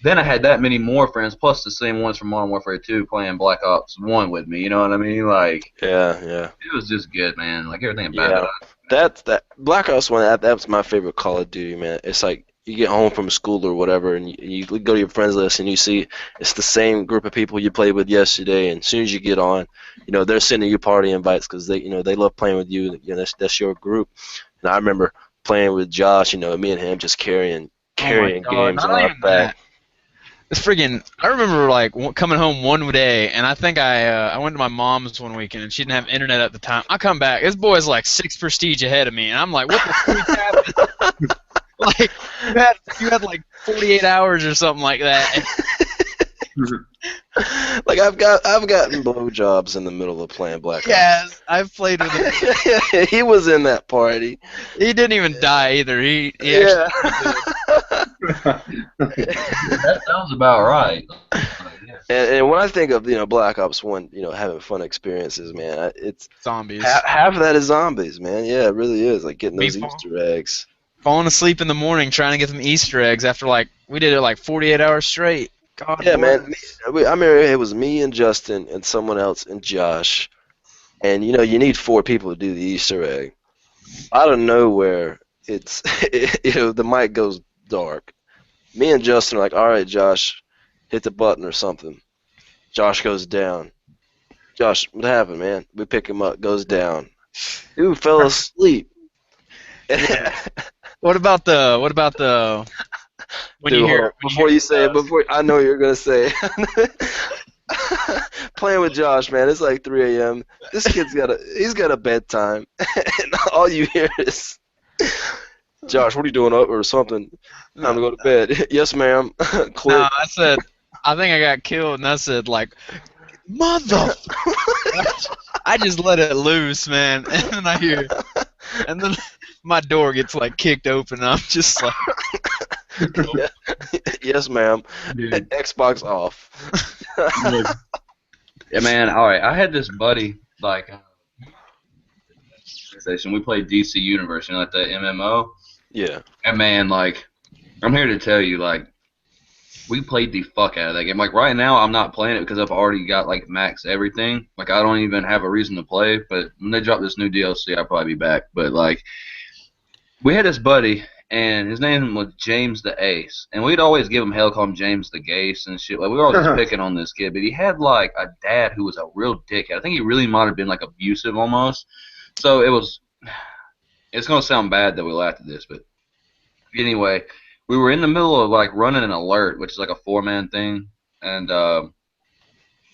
then I had that many more friends, plus the same ones from Modern Warfare 2 playing Black Ops 1 with me. You know what I mean? Like, yeah. It was just good, man. Like everything about it. That Black Ops 1. That was my favorite Call of Duty, man. It's like you get home from school or whatever, and you go to your friends list, and you see it's the same group of people you played with yesterday. And as soon as you get on, they're sending you party invites because they love playing with you. That's your group. And I remember playing with Josh. Me and him just carrying games on our back. It's freaking. I remember like coming home one day, and I think I went to my mom's one weekend, and she didn't have internet at the time. I come back, this boy's like 6 prestige ahead of me, and I'm like, what the freak happened? Like you had like 48 hours or something like that. Like I've gotten blowjobs in the middle of playing Black Ops. Yes, I've played with him. He was in that party. He didn't even die either. He Yeah. That sounds about right. And when I think of Black Ops 1, having fun experiences, man, it's zombies. half of that is zombies, man. Yeah, it really is. Like getting those Me Easter eggs. Falling asleep in the morning trying to get them Easter eggs after we did it like 48 hours straight. God Yeah, bless. man. I remember it was me and Justin and someone else and Josh, and you need 4 people to do the Easter egg. Out of nowhere, the mic goes dark. Me and Justin are like, all right, Josh, hit the button or something. Josh goes down. Josh, what happened, man? We pick him up, goes down. Dude fell asleep. What about the when Dude, you hold hear on. Before you say it, I know you're gonna say it. Playing with Josh, man, it's like 3 a.m. This kid's got a bedtime, and all you hear is, Josh, what are you doing up or something? Time to go to bed. Yes, ma'am. Click. No, I said I think I got killed, and I said like, mother. I just let it loose, man, and then I hear, and then my door gets like kicked open, and I'm just like, Yeah. Yes, ma'am. Dude. Xbox off. Yeah, man. All right, I had this buddy like station. We played DC Universe, like the MMO. Yeah. And man, like, I'm here to tell you, like, we played the fuck out of that game. Like right now, I'm not playing it because I've already got like max everything. Like I don't even have a reason to play. But when they drop this new DLC, I'll probably be back. But like, we had this buddy, and his name was James the Ace, and we'd always give him hell, call him James the Gase and shit. Like we were always just picking on this kid, but he had like a dad who was a real dickhead. I think he really might have been like abusive almost. So it was. It's gonna sound bad that we laughed at this, but anyway, we were in the middle of like running an alert, which is like a 4-man thing, and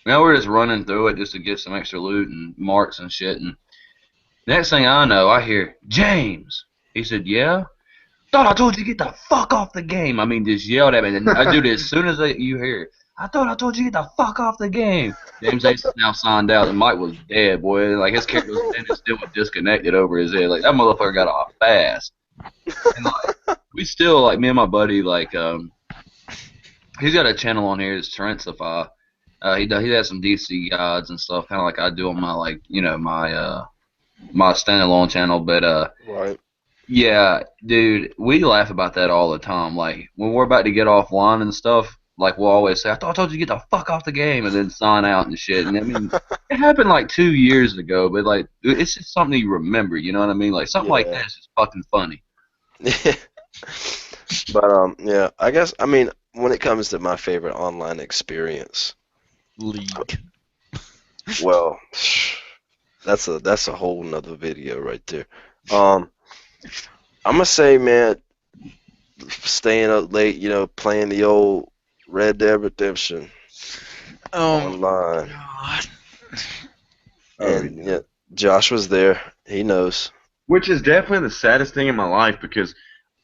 we're just running through it just to get some extra loot and marks and shit. And next thing I know, I hear James. He said, "Yeah." Thought I told you to get the fuck off the game. I mean, just yelled at me. And I do this as soon as you hear it. I thought I told you to get the fuck off the game. James Ace is now signed out, and Mike was dead, boy. Like, his character was dead and still was disconnected over his head. Like, that motherfucker got off fast. And, like, we still, like, me and my buddy, like, he's got a channel on here, it's Terrencify. He has some DC guides and stuff, kind of like I do on my, like, my standalone channel. But, Right. yeah, dude, we laugh about that all the time. Like, when we're about to get offline and stuff, like, we'll always say, I told you to get the fuck off the game, and then sign out and shit. And, I mean, it happened, like, 2 years ago, but, like, it's just something you remember, you know what I mean? Like, something like Yeah. that is just fucking funny. But, yeah, I guess, I mean, when it comes to my favorite online experience, League. well, that's a whole nother video right there. I'm gonna say, man, staying up late, playing the old Red Dead Redemption online. God. And yeah, Josh was there. He knows. Which is definitely the saddest thing in my life because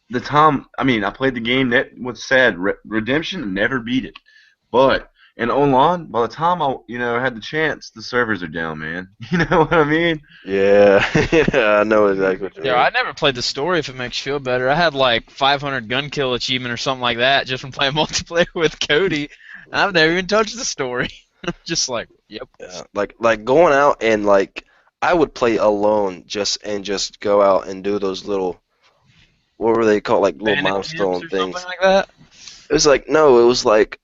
the time, I mean, I played the game, that was sad. Redemption, never beat it. But in online, by the time I, had the chance, the servers are down, man. You know what I mean? Yeah, yeah, I know exactly what you mean. Yeah, I never played the story. If it makes you feel better, I had like 500 gun kill achievement or something like that just from playing multiplayer with Cody. I've never even touched the story. Just like, yep. Yeah, like going out and like I would play alone just go out and do those little, what were they called, like little Bandit milestone camps or something things. like that. It was like, no, it was like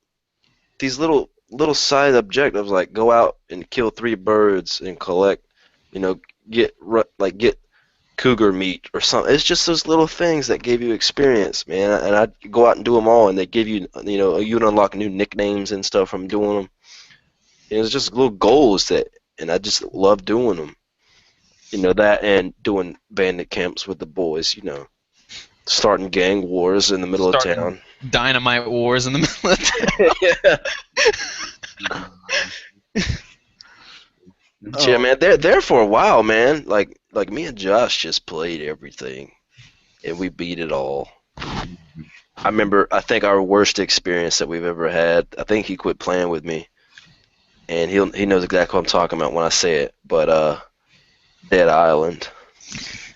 these little side objectives, like go out and kill 3 birds and collect, get cougar meat or something. It's just those little things that gave you experience, man. And I'd go out and do them all, and they give you, you'd unlock new nicknames and stuff from doing them. It was just little goals and I just love doing them. That and doing bandit camps with the boys, starting gang wars in the middle of town. dynamite wars in the middle of the Yeah, man, they're there for a while, man. Like me and Josh just played everything, and we beat it all. I remember, I think our worst experience that we've ever had. I think he quit playing with me, and he knows exactly what I'm talking about when I say it. But Dead Island.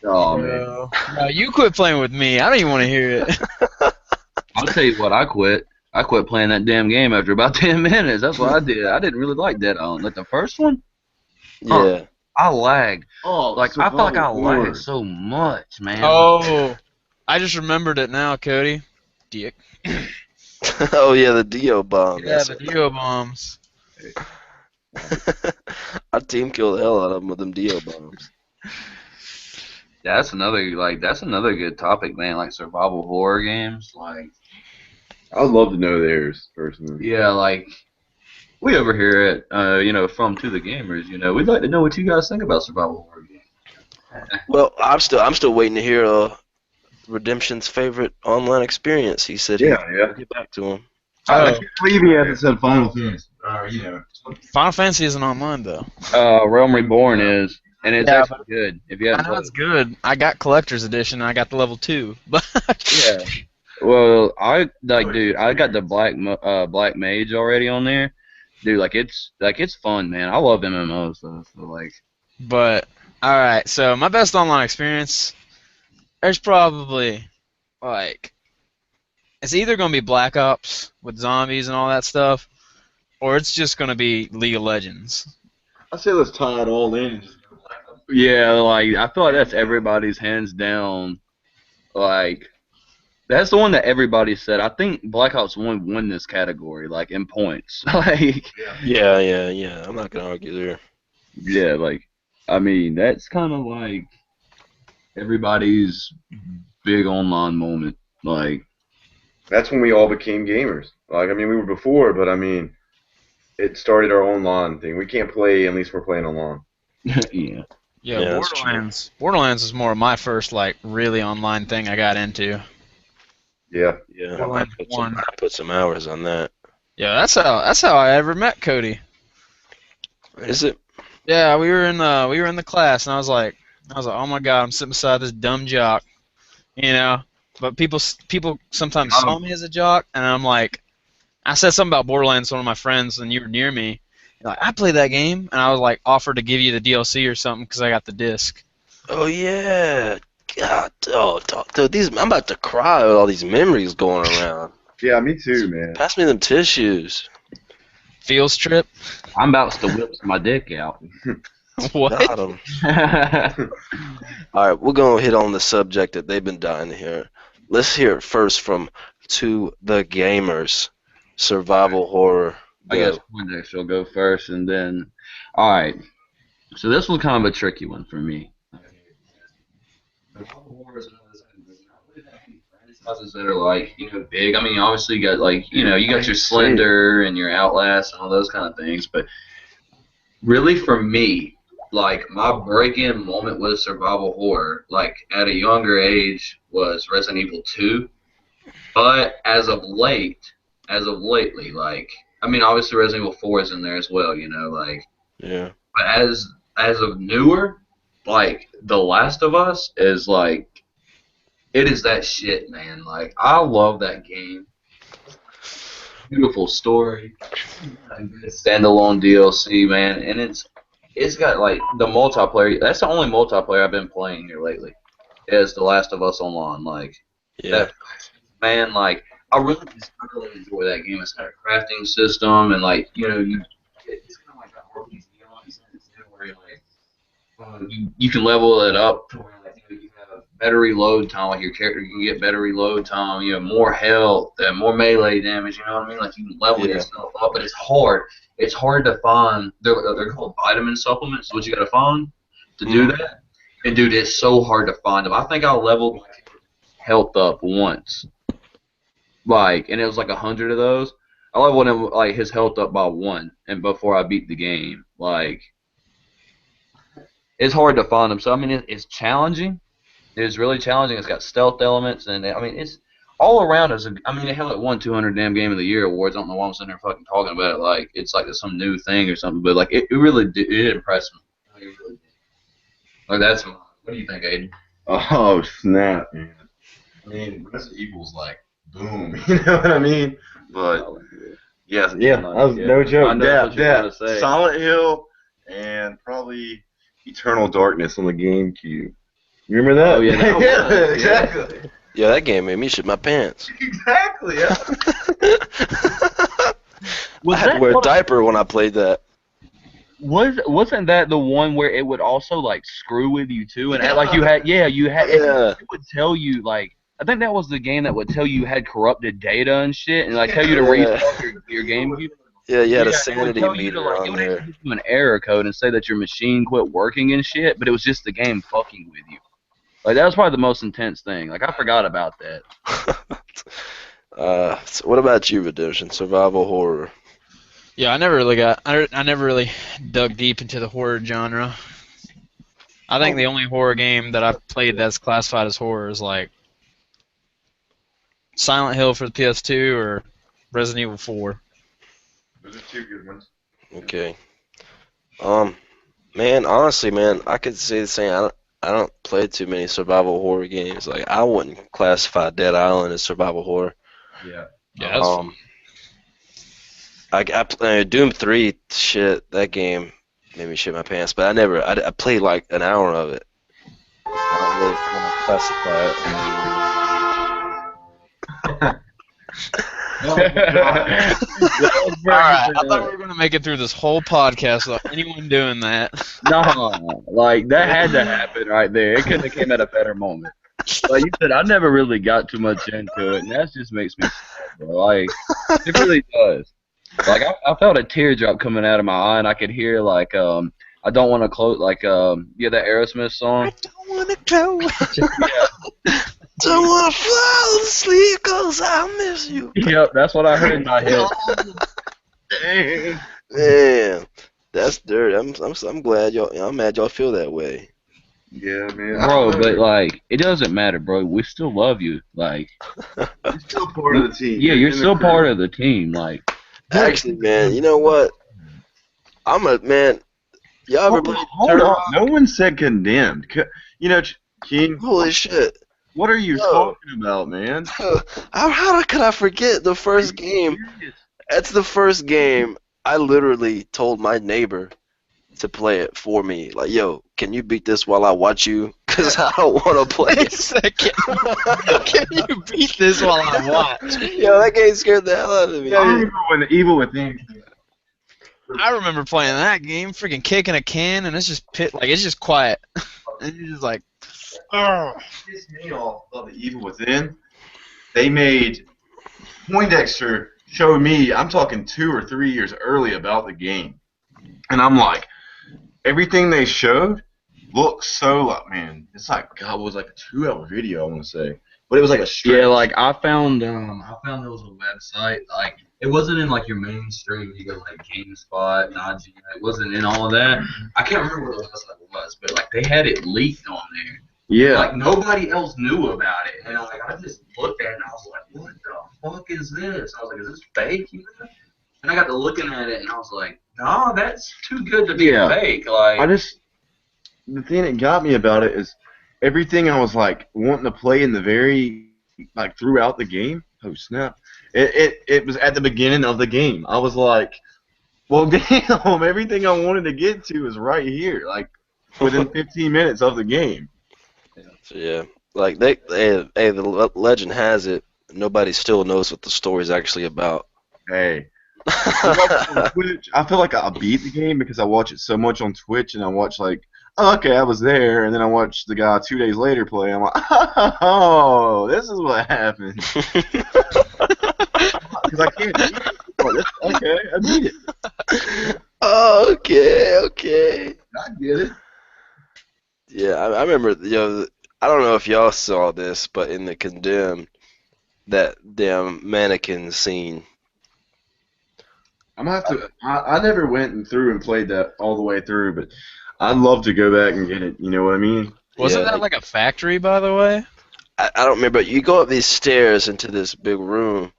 Oh man, No, you quit playing with me. I don't even want to hear it. I'll tell you what. I quit. I quit playing that damn game after about 10 minutes. That's what I did. I didn't really like Dead Island. Like the first one, Yeah. I lagged. Oh, Like I felt like I survival horror. lagged so much, man. Oh, I just remembered it now, Cody. Dick. Oh yeah, the Dio bomb. Yeah, That's the it. Dio bombs. Our team killed the hell out of them with them Dio bombs. Yeah, that's another good topic, man. Like survival horror games. Like I would love to know theirs personally. yeah, like we over here at from To The Gamers, we'd like to know what you guys think about survival horror games. Well, I'm still waiting to hear Redemption's favorite online experience. He said Yeah. he'd get back to him. I Oh, can't believe he hasn't said Final Fantasy. Final Fantasy isn't online though. Realm Reborn is, and it's Yeah, actually good. If you I haven't know played it's good. I got collector's edition. And I got the level 2, but yeah. Well, dude. I got the Black Mage already on there, dude. It's fun, man. I love MMOs though. So like, But all right, so my best online experience, there's probably like it's either gonna be Black Ops with zombies and all that stuff, or it's just gonna be League of Legends. I say let's tie it all in. And just go Black Ops. yeah, like I feel like that's everybody's hands down. Like that's the one that everybody said. I think Black Ops 1 won this category, like in points. Like Yeah. I'm not gonna argue there. yeah, like I mean that's kind of like everybody's big online moment. Like That's when we all became gamers. Like, I mean, we were before, but I mean, it started our online thing. We can't play unless we're playing online. yeah. Yeah, Yeah, that's true. Borderlands is more of my first like really online thing I got into. Yeah. Yeah, Borderlands I 1. put some hours on that. Yeah, that's how I ever met Cody. Is it? Yeah, we were in the class, and I was like, oh my god, I'm sitting beside this dumb jock, you know. But people sometimes saw me as a jock, and I'm like, I said something about Borderlands to one of my friends, and you were near me. You're like, I played that game, and I was like offered to give you the DLC or something because I got the disc. Oh yeah. God, dude, I'm about to cry with all these memories going around. Yeah, me too, man. Pass me them tissues. Feels trip. I'm about to whip my dick out. What? Got 'em. All right, we're gonna hit on the subject that they've been dying to hear. Let's hear it first from To The Gamers. Survival horror. I guess Poindexter will go first, and then, all right. So this was kind of a tricky one for me. Franchises that are like big. I mean, obviously you got you got your Slender and your Outlast and all those kind of things, but really for me, like my break-in moment with survival horror, like at a younger age, was Resident Evil 2. But as of lately, like I mean, obviously Resident Evil 4 is in there as well, like. Yeah. But as of newer, like The Last of Us is like it is that shit, man. Like I love that game. Beautiful story, a good standalone DLC, man, and it's got like the multiplayer. That's the only multiplayer I've been playing here lately. Is The Last of Us Online, like Yeah. that. Man, like I really just really enjoy that game. It's got a crafting system, and like it's kind of like that RPG where you're like you can level it up to where like you have better reload time. Like your character can get better reload time. You have more health, more melee damage. You know what I mean? Like you can level Yeah. yourself up, but it's hard. It's hard to find. They're called vitamin supplements. What you got to find to do that. And dude, it's so hard to find them. I think I leveled my health up once. Like, and it was like 100 of those. I leveled him like his health up by 1, and before I beat the game, like, it's hard to find them. So I mean, it's challenging. It's really challenging. It's got stealth elements, and I mean, it's all around us. I mean, hell, it won 200 damn Game of the Year awards. I don't know why I'm sitting there fucking talking about it like it's like some new thing or something. But like it really it impressed me. Like, it really did. Like that's what do you think, Aiden? Oh snap, man! I mean, Resident Evil's like boom. You know what I mean? But yes, yeah, that was no I joke. know that's what you're gonna say. Silent Hill and probably Eternal Darkness on the GameCube. You remember that? Oh, yeah, that yeah, was, exactly. Yeah, that game made me shit my pants. Exactly. Yeah. I had to wear a diaper when I played that. Wasn't that the one where it would also like screw with you too, and like you had Yeah. it would tell you like I think that was the game that would tell you had corrupted data and shit, and like tell you to restart your GameCube. Yeah, you had a It would sanity tell you meter to like it on would actually there. give you an error code and say that your machine quit working and shit, but it was just the game fucking with you. Like that was probably the most intense thing. Like I forgot about that. So what about you, Redemption? Survival horror. Yeah, I never really dug deep into the horror genre. I think the only horror game that I've played that's classified as horror is like Silent Hill for the PS2 or Resident Evil 4. Those are two good ones. Okay. Man, honestly, man, I could say the same. I don't play too many survival horror games. Like, I wouldn't classify Dead Island as survival horror. Yeah. Yeah, that's Doom 3, shit, that game made me shit my pants. But I played like an hour of it. I don't really want to classify it. Alright, I thought we were gonna make it through this whole podcast without anyone doing that. No, like that had to happen right there. It couldn't have came at a better moment. Like you said, I never really got too much into it, and that just makes me sad, bro. Like it really does. Like I felt a teardrop coming out of my eye, and I could hear like I don't want to close like yeah, that Aerosmith song. Don't want to close. Yeah. Don't want to fall asleep 'cause I miss you. Yep, that's what I heard in my head. Dang. Man, that's dirty. I'm glad y'all. I'm mad y'all feel that way. Yeah, man. Bro, but like it doesn't matter, bro. We still love you. Like You're still part of the team. yeah, you're in the still crew. part of the team. Like Actually, man, you know what? I'm a man. Y'all ever played Hold Turtle? on. No one said condemned. You know, Keen, Holy shit! what are you Yo. talking about, man? How could I forget the first game? That's the first game I literally told my neighbor to play it for me. Like, yo, can you beat this while I watch you? Cause I don't want to play it. Can you beat this while I watch? Yo, that game scared the hell out of me. I remember when the Evil Within. I remember playing that game, freaking kicking a can, and it's just it's just quiet, and you're just like, oh. Pissed me off about the Evil Within. They made Poindexter show me. I'm talking 2 or 3 years early about the game, and I'm like, everything they showed looked so like, man, it's like God, it was like a 2-hour video, I want to say, but it was like a straight. yeah, like I found there was a website like it wasn't in like your mainstream. You go like GameSpot, Naji. It wasn't in all of that. I can't remember what the website was, but like they had it leaked on there. Yeah. Like nobody else knew about it, and like I just looked at it and I was like, "What the fuck is this?" I was like, "Is this fake?" You know? And I got to looking at it and I was like, "No, that's too good to be fake." Like The thing that got me about it is everything I was like wanting to play in the very like throughout the game. Oh snap! It was at the beginning of the game. I was like, well, damn, everything I wanted to get to is right here, like within 15 minutes of the game. So, yeah, like the legend has it. Nobody still knows what the story's actually about. Hey. I watch it on Twitch. I feel like I beat the game because I watch it so much on Twitch, and I watch like, oh, okay, I was there, and then I watch the guy 2 days later play. I'm like, oh, this is what happened. Because I can't beat it. Oh, okay, I beat it. Okay. I get it. Yeah, I remember. I don't know if y'all saw this, but in the Condemned, that damn mannequin scene. I'm gonna have to. I never went through and played that all the way through, but I'd love to go back and get it. You know what I mean? Wasn't Yeah. that like a factory, by the way? I don't remember. You go up these stairs into this big room,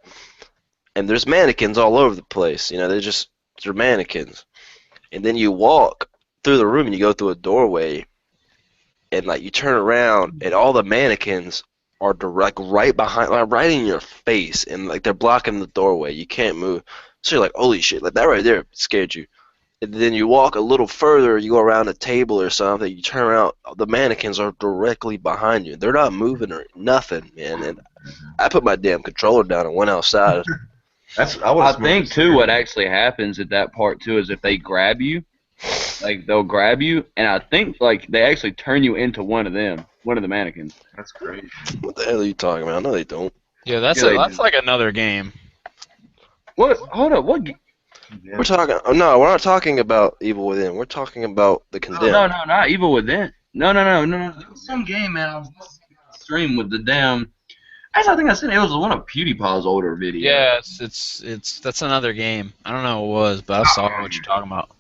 and there's mannequins all over the place. They're mannequins. And then you walk through the room, and you go through a doorway, and like you turn around, and all the mannequins are direct right behind, like right in your face, and like they're blocking the doorway. You can't move. So you're like, holy shit! Like that right there scared you. And then you walk a little further, you go around a table or something, you turn around, the mannequins are directly behind you. They're not moving or nothing, man. And I put my damn controller down and went outside. I think too what actually happens at that part too is if they grab you, like they'll grab you, and I think like they actually turn you into one of them, one of the mannequins. That's crazy. What the hell are you talking about? No, they don't. Yeah, that's Yeah, they that's do. like another game. What? Hold up. What? We're talking. Oh, no, we're not talking about Evil Within. We're talking about the Condemned. No, not Evil Within. No. There was some game, man. I was listening to the stream with the damn. Actually, I think I said it was one of PewDiePie's older videos. Yeah, it's that's another game. I don't know what it was, but I saw what you're talking about.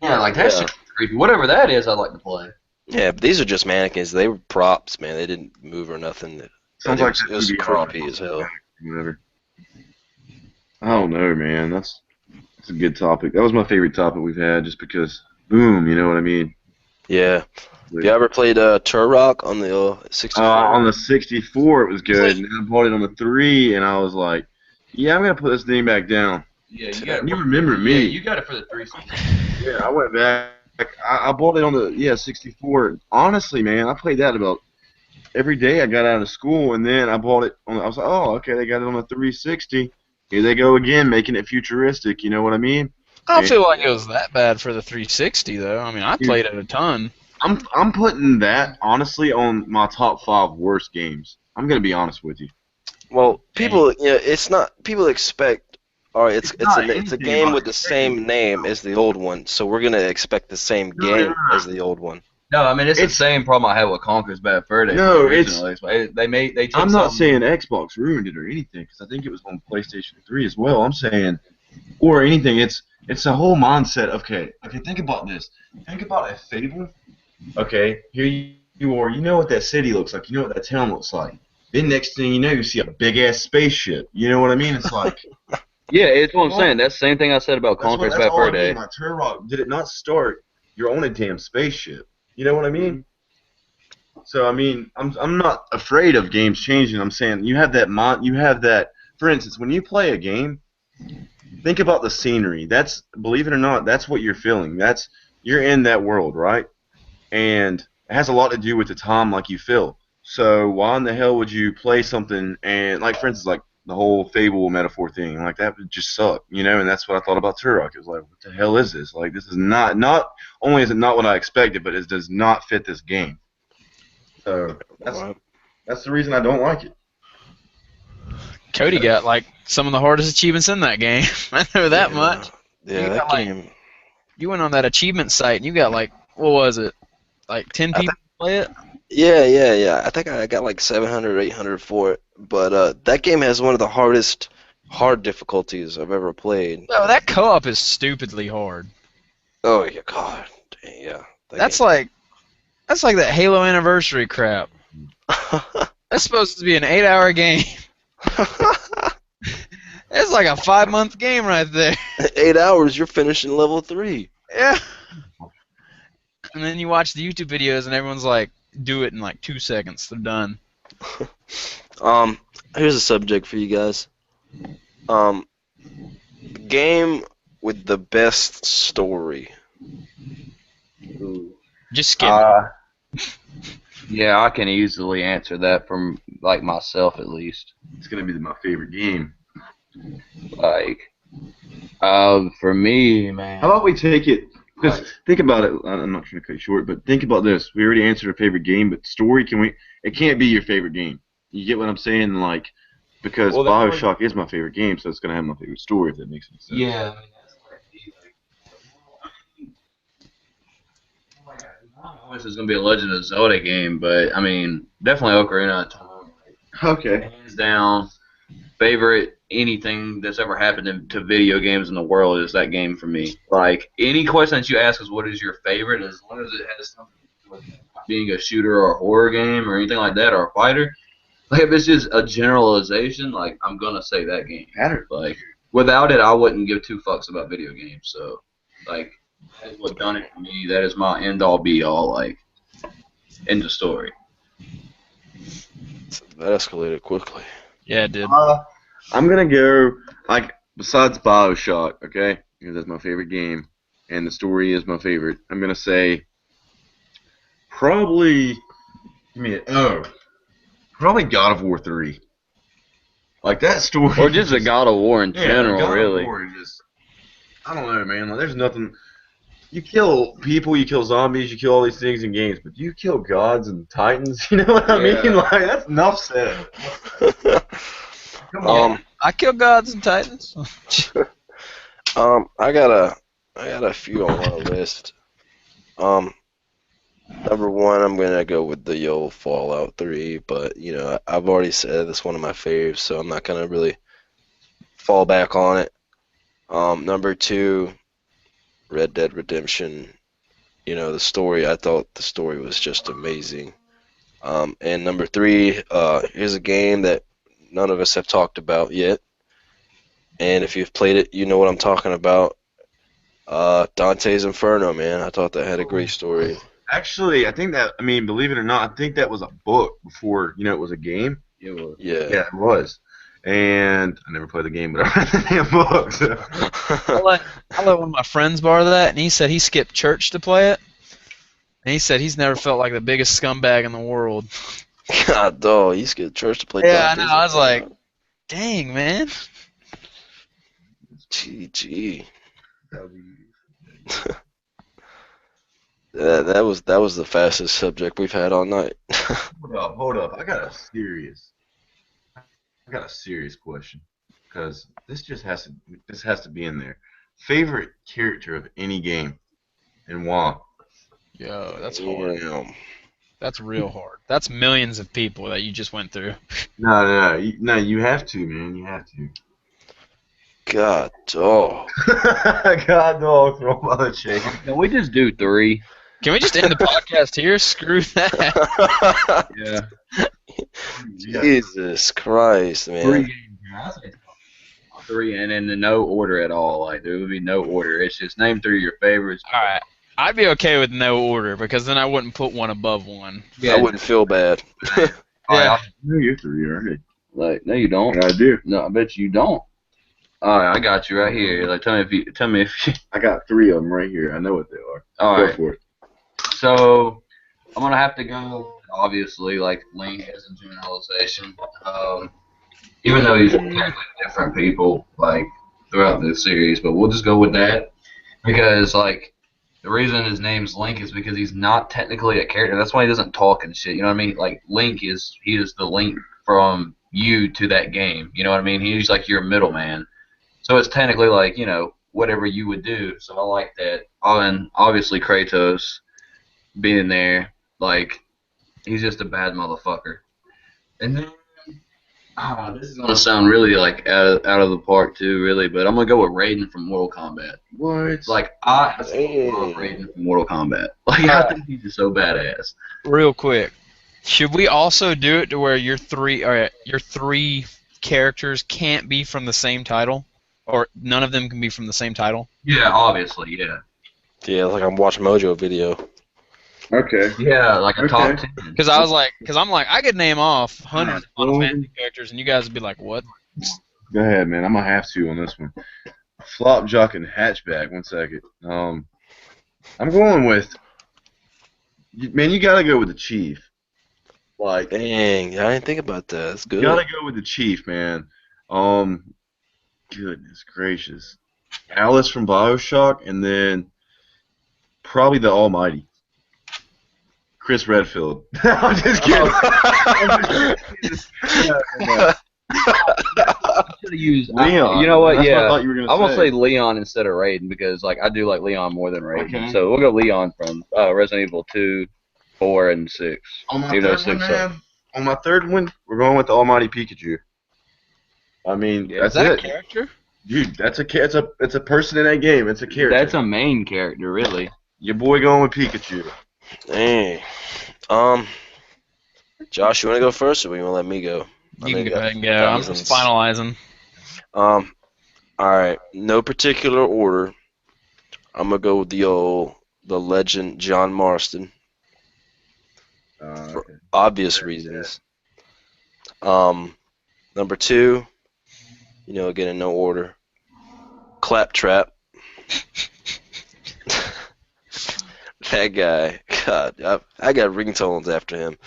Yeah, like that's Yeah. creepy. Whatever that is, I'd like to play. Yeah, but these are just mannequins. They were props, man. They didn't move or nothing. Sounds it like was, it was PBR. creepy as hell. Whatever. I don't know, man. That's a good topic. That was my favorite topic we've had, just because, boom, you know what I mean? Yeah. Have you ever played Turok on the 64? On the 64, it was good. And I bought it on the 3, and I was like, yeah, I'm going to put this thing back down. Yeah, And you remember me. Yeah, you got it for the 360. Yeah, I went back. I bought it on the 64. Honestly, man, I played that about every day I got out of school, and then I bought it on. I was like, oh, okay, they got it on the 360. Here they go again, making it futuristic. You know what I mean? I don't feel like it was that bad for the 360 though. I mean, I played it a ton. I'm putting that honestly on my top 5 worst games. I'm gonna be honest with you. Well, people, it's not. People expect. All right, it's not a anything game like with the same name as the old one, so we're gonna expect the same game as the old one. No, I mean it's the same problem I had with Conker's Bad Fur Day. No, originally. They took I'm not something- saying Xbox ruined it or anything, because I think it was on PlayStation 3 as well. I'm saying, or anything. It's a whole mindset. Okay, think about this. Think about a Fable. Okay, here you are. You know what that city looks like. You know what that town looks like. Then next thing you know, you see a big ass spaceship. You know what I mean? It's like. Yeah, it's what I'm saying. That's the same thing I said about Conker's Bad Fur Day. My Turok, did it not start? You're on a damn spaceship. You know what I mean? So I mean, I'm not afraid of games changing. I'm saying you have that. For instance, when you play a game, think about the scenery. That's, believe it or not, that's what you're feeling. You're in that world, right? And it has a lot to do with the time like you feel. So why in the hell would you play something and, like, for instance, like the whole Fable metaphor thing, like that would just suck, you know? And that's what I thought about Turok. It was like, what the hell is this? Like, this is not only is it not what I expected, but it does not fit this game. So that's the reason I don't like it. Cody got like some of the hardest achievements in that game. I know that much. Yeah, You that got, like, game. You went on that achievement site and you got like, what was it? Like 10 people play it? Yeah. I think I got like 700, 800 for it. But that game has one of the hard difficulties I've ever played. No, that co-op is stupidly hard. Oh yeah, God, yeah. That's like that Halo Anniversary crap. That's supposed to be an 8-hour game. It's like a 5-month game right there. 8 hours, you're finishing level 3. Yeah. And then you watch the YouTube videos and everyone's like, do it in like 2 seconds. They're done. Here's a subject for you guys. Game with the best story. Just skip it. Yeah, I can easily answer that from like myself at least. It's gonna be my favorite game. Like, for me, man. How about we take it? Because think about it. I'm not trying to cut you short, but think about this. We already answered our favorite game, but story, it can't be your favorite game. You get what I'm saying? Like, because BioShock is my favorite game, so it's gonna have my favorite story, if that makes sense. Yeah. I mean, that's like, this is gonna be a Legend of Zelda game, but I mean, definitely Ocarina of Time. Okay. Hands down, favorite anything that's ever happened to video games in the world is that game for me. Like, any question that you ask is what is your favorite, as long as it has something to do with being a shooter or a horror game or anything like that or a fighter, Like if it's just a generalization, like I'm gonna say that game. Pattern. Like without it, I wouldn't give two fucks about video games. So like that is what done it for me. That is my end all be all. Like end of story. That escalated quickly. Yeah, it did. I'm gonna go like besides BioShock, okay, because that's my favorite game, and the story is my favorite. I'm gonna say probably. Probably God of War 3. Like that story. Or just a God of War in Yeah, general, God really. of War is just. I don't know, man. Like, there's nothing. You kill people, you kill zombies, you kill all these things in games, but you kill gods and titans. You know what I Yeah. mean? Like that's enough said. Come on. I kill gods and titans. I got a few on my list. Number one, I'm gonna go with the old Fallout 3, but you know I've already said it's one of my faves, so I'm not gonna really fall back on it. Number two, Red Dead Redemption. You know the story. I thought the story was just amazing. And number three, here's a game that none of us have talked about yet, and if you've played it, you know what I'm talking about. Dante's Inferno, man. I thought that had a great story. Actually, I think that. I mean, believe it or not, I think that was a book before it was a game. It was. Yeah. Yeah, it was. And I never played the game, but I read the damn book. So. I let one of my friends borrow that, and he said he skipped church to play it. And he said he's never felt like the biggest scumbag in the world. God, dog, you skipped church to play. Yeah, I Dante's know. I was Inferno. like, dang, man. GG. That was the fastest subject we've had all night. Hold up. I got a serious question because this has to be in there. Favorite character of any game and why? Yo, that's hard. Damn. That's real hard. That's millions of people that you just went through. No, you have to, man. You have to. God, dog. God, dog, throw my other chicken. Can we just do three? Can we just end the podcast here? Screw that. Yeah. Jesus Christ, man. Three games. Three, and in no order at all. Like there would be no order. It's just name three of your favorites. All right. I'd be okay with no order because then I wouldn't put one above one. I wouldn't feel bad. All right, Yeah. I know you're three already. like no, you don't. I do. No, I bet you don't. All right, I got you right here. Like tell me if you. I got three of them right here. I know what they are. All Go right. for it. So I'm gonna have to go. Obviously, like Link as a generalization. Even though he's technically different people, like throughout the series, but we'll just go with that because like the reason his name's Link is because he's not technically a character. That's why he doesn't talk and shit. You know what I mean? Like Link is the link from you to that game. You know what I mean? He's like your middleman. So it's technically like whatever you would do. So I like that. And obviously Kratos being there, like he's just a bad motherfucker. And then this is gonna sound really like out of the park too, really, but I'm gonna go with Raiden from Mortal Kombat. What? Like I love Raiden from Mortal Kombat. Like I think he's just so badass. Real quick. Should we also do it to where your three characters can't be from the same title? Or none of them can be from the same title? Yeah, obviously, yeah. Yeah, like I'm watching Mojo video. Okay. Yeah, like a top 10. Because I'm like, I could name off hundreds of Final Fantasy characters, and you guys would be like, what? Go ahead, man. I'm gonna have to on this one. Flop, jock, and hatchback. 1 second. I'm going with. Man, you gotta go with the chief. Like, Dang, I didn't think about that. That's you good. gotta go with the chief, man. Goodness gracious. Alice from BioShock, and then probably the Almighty. Chris Redfield. I'm just kidding. I should have used Leon. You know what? That's Yeah. what I thought you were gonna I'm gonna say. say Leon instead of Raiden because like I do like Leon more than Raiden. Okay. So we'll go Leon from Resident Evil 2, 4, and 6. On my Even though third one, 6 man. On my third one, we're going with the Almighty Pikachu. I mean, Yeah, Is that's that it, a character? dude. It's a person in that game. It's a character. That's a main character, really. Your boy going with Pikachu. Dang. Josh, you want to go first, or you want to let me go? I You know can you go got ahead and go. I'm just thousands. finalizing. All right. No particular order. I'm gonna go with the legend John Marston for Okay. obvious reasons. Number two, again in no order. Claptrap. That guy, God, I got ringtones after him.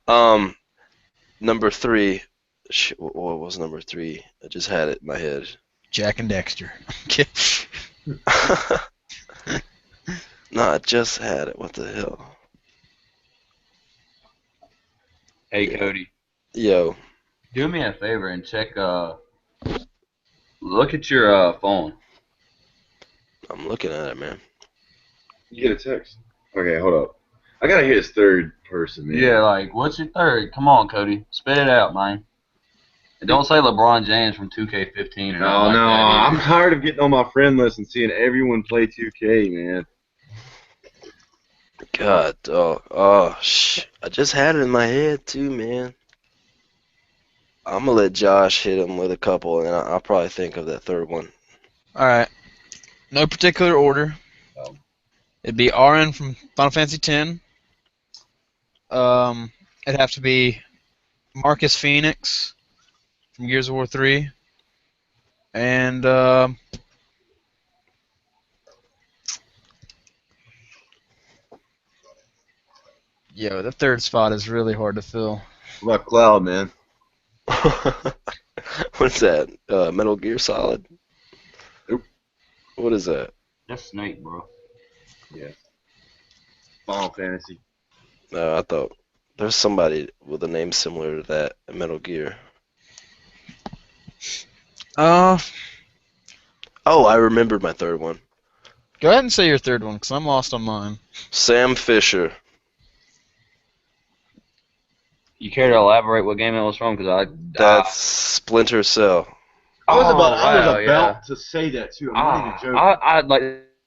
um, Number three, what was number three? I just had it in my head. Jack and Dexter. No, I just had it. What the hell? Hey Yeah. Cody, Yo, do me a favor and check. Look at your phone. I'm looking at it, man. You get a text. Okay, hold up. I gotta hear his third person, man. Yeah, like what's your third? Come on, Cody, spit it out, man. And don't say LeBron James from 2K15 or nothing No, like no, that either. I'm tired of getting on my friend list and seeing everyone play 2K, man. God, I just had it in my head too, man. I'm gonna let Josh hit him with a couple, and I'll probably think of that third one. All right. No particular order. It'd be RN from Final Fantasy X. It'd have to be Marcus Phoenix from Gears of War 3. And the third spot is really hard to fill. What about Cloud, man? What's that? Metal Gear Solid? Nope. What is that? That's Snake, bro. Yeah. Final Fantasy. I thought there's somebody with a name similar to that in Metal Gear. Uh, Oh, I remembered my third one. Go ahead and say your third one, because I'm lost on mine. Sam Fisher. You care to elaborate what game it was from? Because That's Splinter Cell. I was wow, about to say that too. I'm not even joking. I like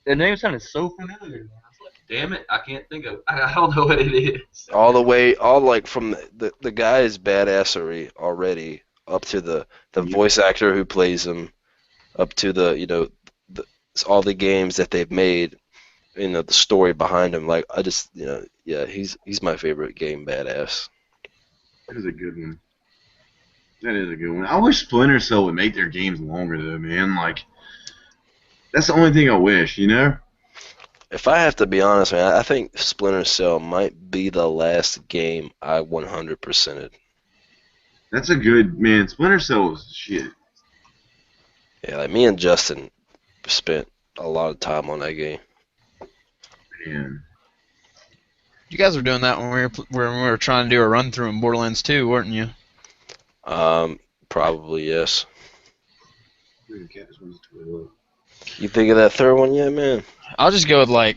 the name sounded so familiar. I was like, damn it, I can't think of. I don't know what it is. All the way, all like from the guy's badassery already up to the voice actor who plays him, up to the, all the games that they've made, the story behind him. Like I just, yeah, he's my favorite game badass. That is a good one. That is a good one. I wish Splinter Cell would make their games longer though, man. Like that's the only thing I wish, you know? If I have to be honest, man, I think Splinter Cell might be the last game I 100%ed. That's a good man. Splinter Cell was shit. Yeah, like me and Justin spent a lot of time on that game. Man. You guys were doing that when we were trying to do a run through in Borderlands 2, weren't you? Probably yes. You think of that third one yet, man? I'll just go with I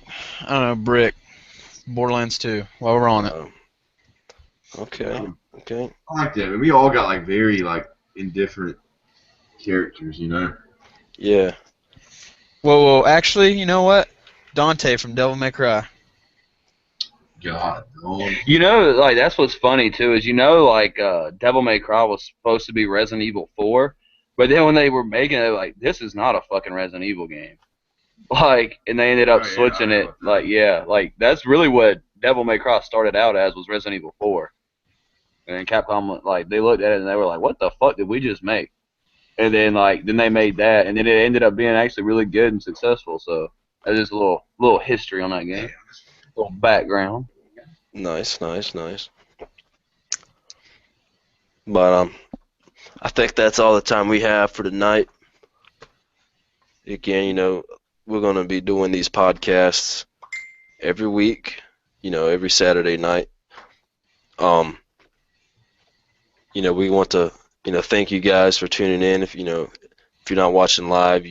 don't know, Brick, Borderlands 2, while we're on it. Okay. I like that. I mean, we all got like very indifferent characters, you know? Yeah. Whoa, actually, you know what? Dante from Devil May Cry. God, no. You know, like that's what's funny too is Devil May Cry was supposed to be Resident Evil 4, but then when they were making it, like this is not a fucking Resident Evil game. And they ended up switching it. That's really what Devil May Cry started out as was Resident Evil 4. And then Capcom, they looked at it and they were like, what the fuck did we just make? And then, then they made that, and then it ended up being actually really good and successful. So that's just a little history on that game, a little background. Nice. But I think that's all the time we have for tonight. Again, we're gonna be doing these podcasts every week. Every Saturday night. We want to, thank you guys for tuning in. If you're not watching live,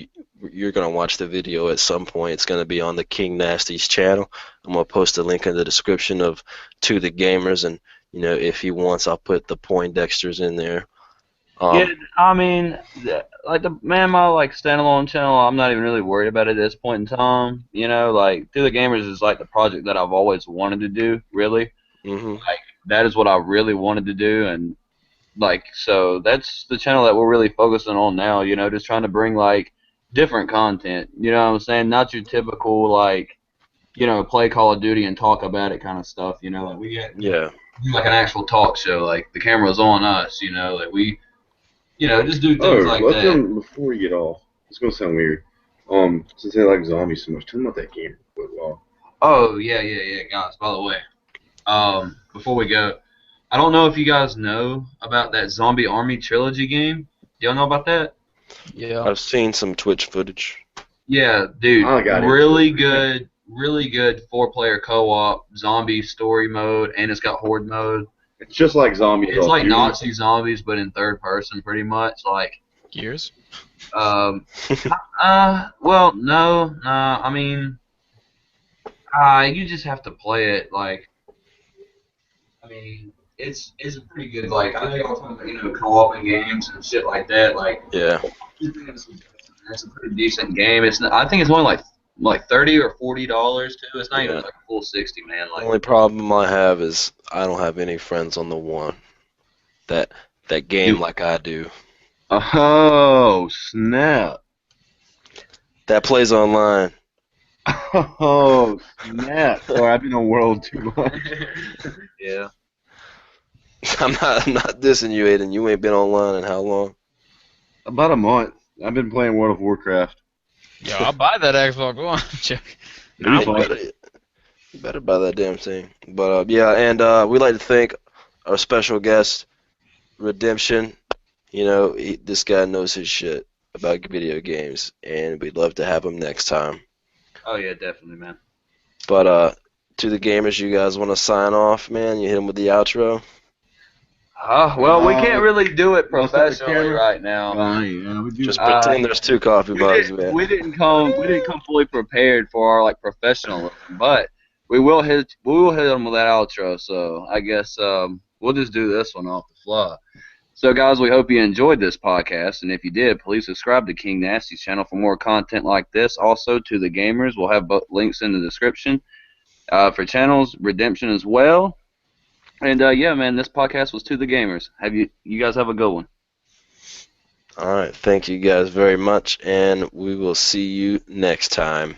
you're gonna watch the video at some point. It's gonna be on the King Nasty's channel. I'm gonna post a link in the description to the gamers, and if he wants, I'll put the Poindexters in there. Yeah, I mean, my standalone channel, I'm not even really worried about it at this point in time. To the Gamers is the project that I've always wanted to do, really. Mhm. Like that is what I really wanted to do, and like so that's the channel that we're really focusing on now. You know, just trying to bring like different content. You know what I'm saying? Not your typical like play Call of Duty and talk about it kind of stuff. You know, like we get Yeah. do like an actual talk show. Like the camera's on us. You know, like we just do Oh, things like let that. them before we get off. It's gonna sound weird. Since they like zombies so much, tell them about that game real quick. Well, Oh yeah, guys. By the way, before we go, I don't know if you guys know about that Zombie Army trilogy game. Do y'all know about that? Yeah. I've seen some Twitch footage. Yeah, dude, I got really good four-player co-op zombie story mode, and it's got horde mode. it's just like zombies. It's like Nazi zombies, but in third person, pretty much. Like, Gears. well, no, I mean, you just have to play it. Like, I mean, it's pretty good. Like, I know y'all talking about co-oping games and shit like that. Like, Yeah. it's a pretty decent game. It's not, I think it's only like $30 or $40 too. It's not even Yeah. like full 60, man. The Like, only problem I have is I don't have any friends on the one that game Dude. like I do. Oh snap! That plays online. Oh snap! Sorry, I've been on World too much. yeah. I'm not dissing you, Aiden. You ain't been online in how long? About a month. I've been playing World of Warcraft. Yo, I'll buy that Xbox One. Check. It'd be You fun. better buy that damn thing. But yeah, and we'd like to thank our special guest, Redemption. You know, this guy knows his shit about video games, and we'd love to have him next time. Oh yeah, definitely, man. But to the gamers, you guys want to sign off, man? You hit him with the outro. Well, we can't really do it wanna start the professionally camera? right now. Yeah, we do. Just pretend there's two coffee mugs, man. We didn't come fully prepared for our like professionalism, but we will hit them with that outro. So I guess we'll just do this one off the fly. So guys, we hope you enjoyed this podcast, and if you did, please subscribe to King Nasty's channel for more content like this. Also, to the gamers, we'll have both links in the description for channels, Redemption as well. And yeah, man, this podcast was to the gamers. You guys have a good one. All right, thank you guys very much, and we will see you next time.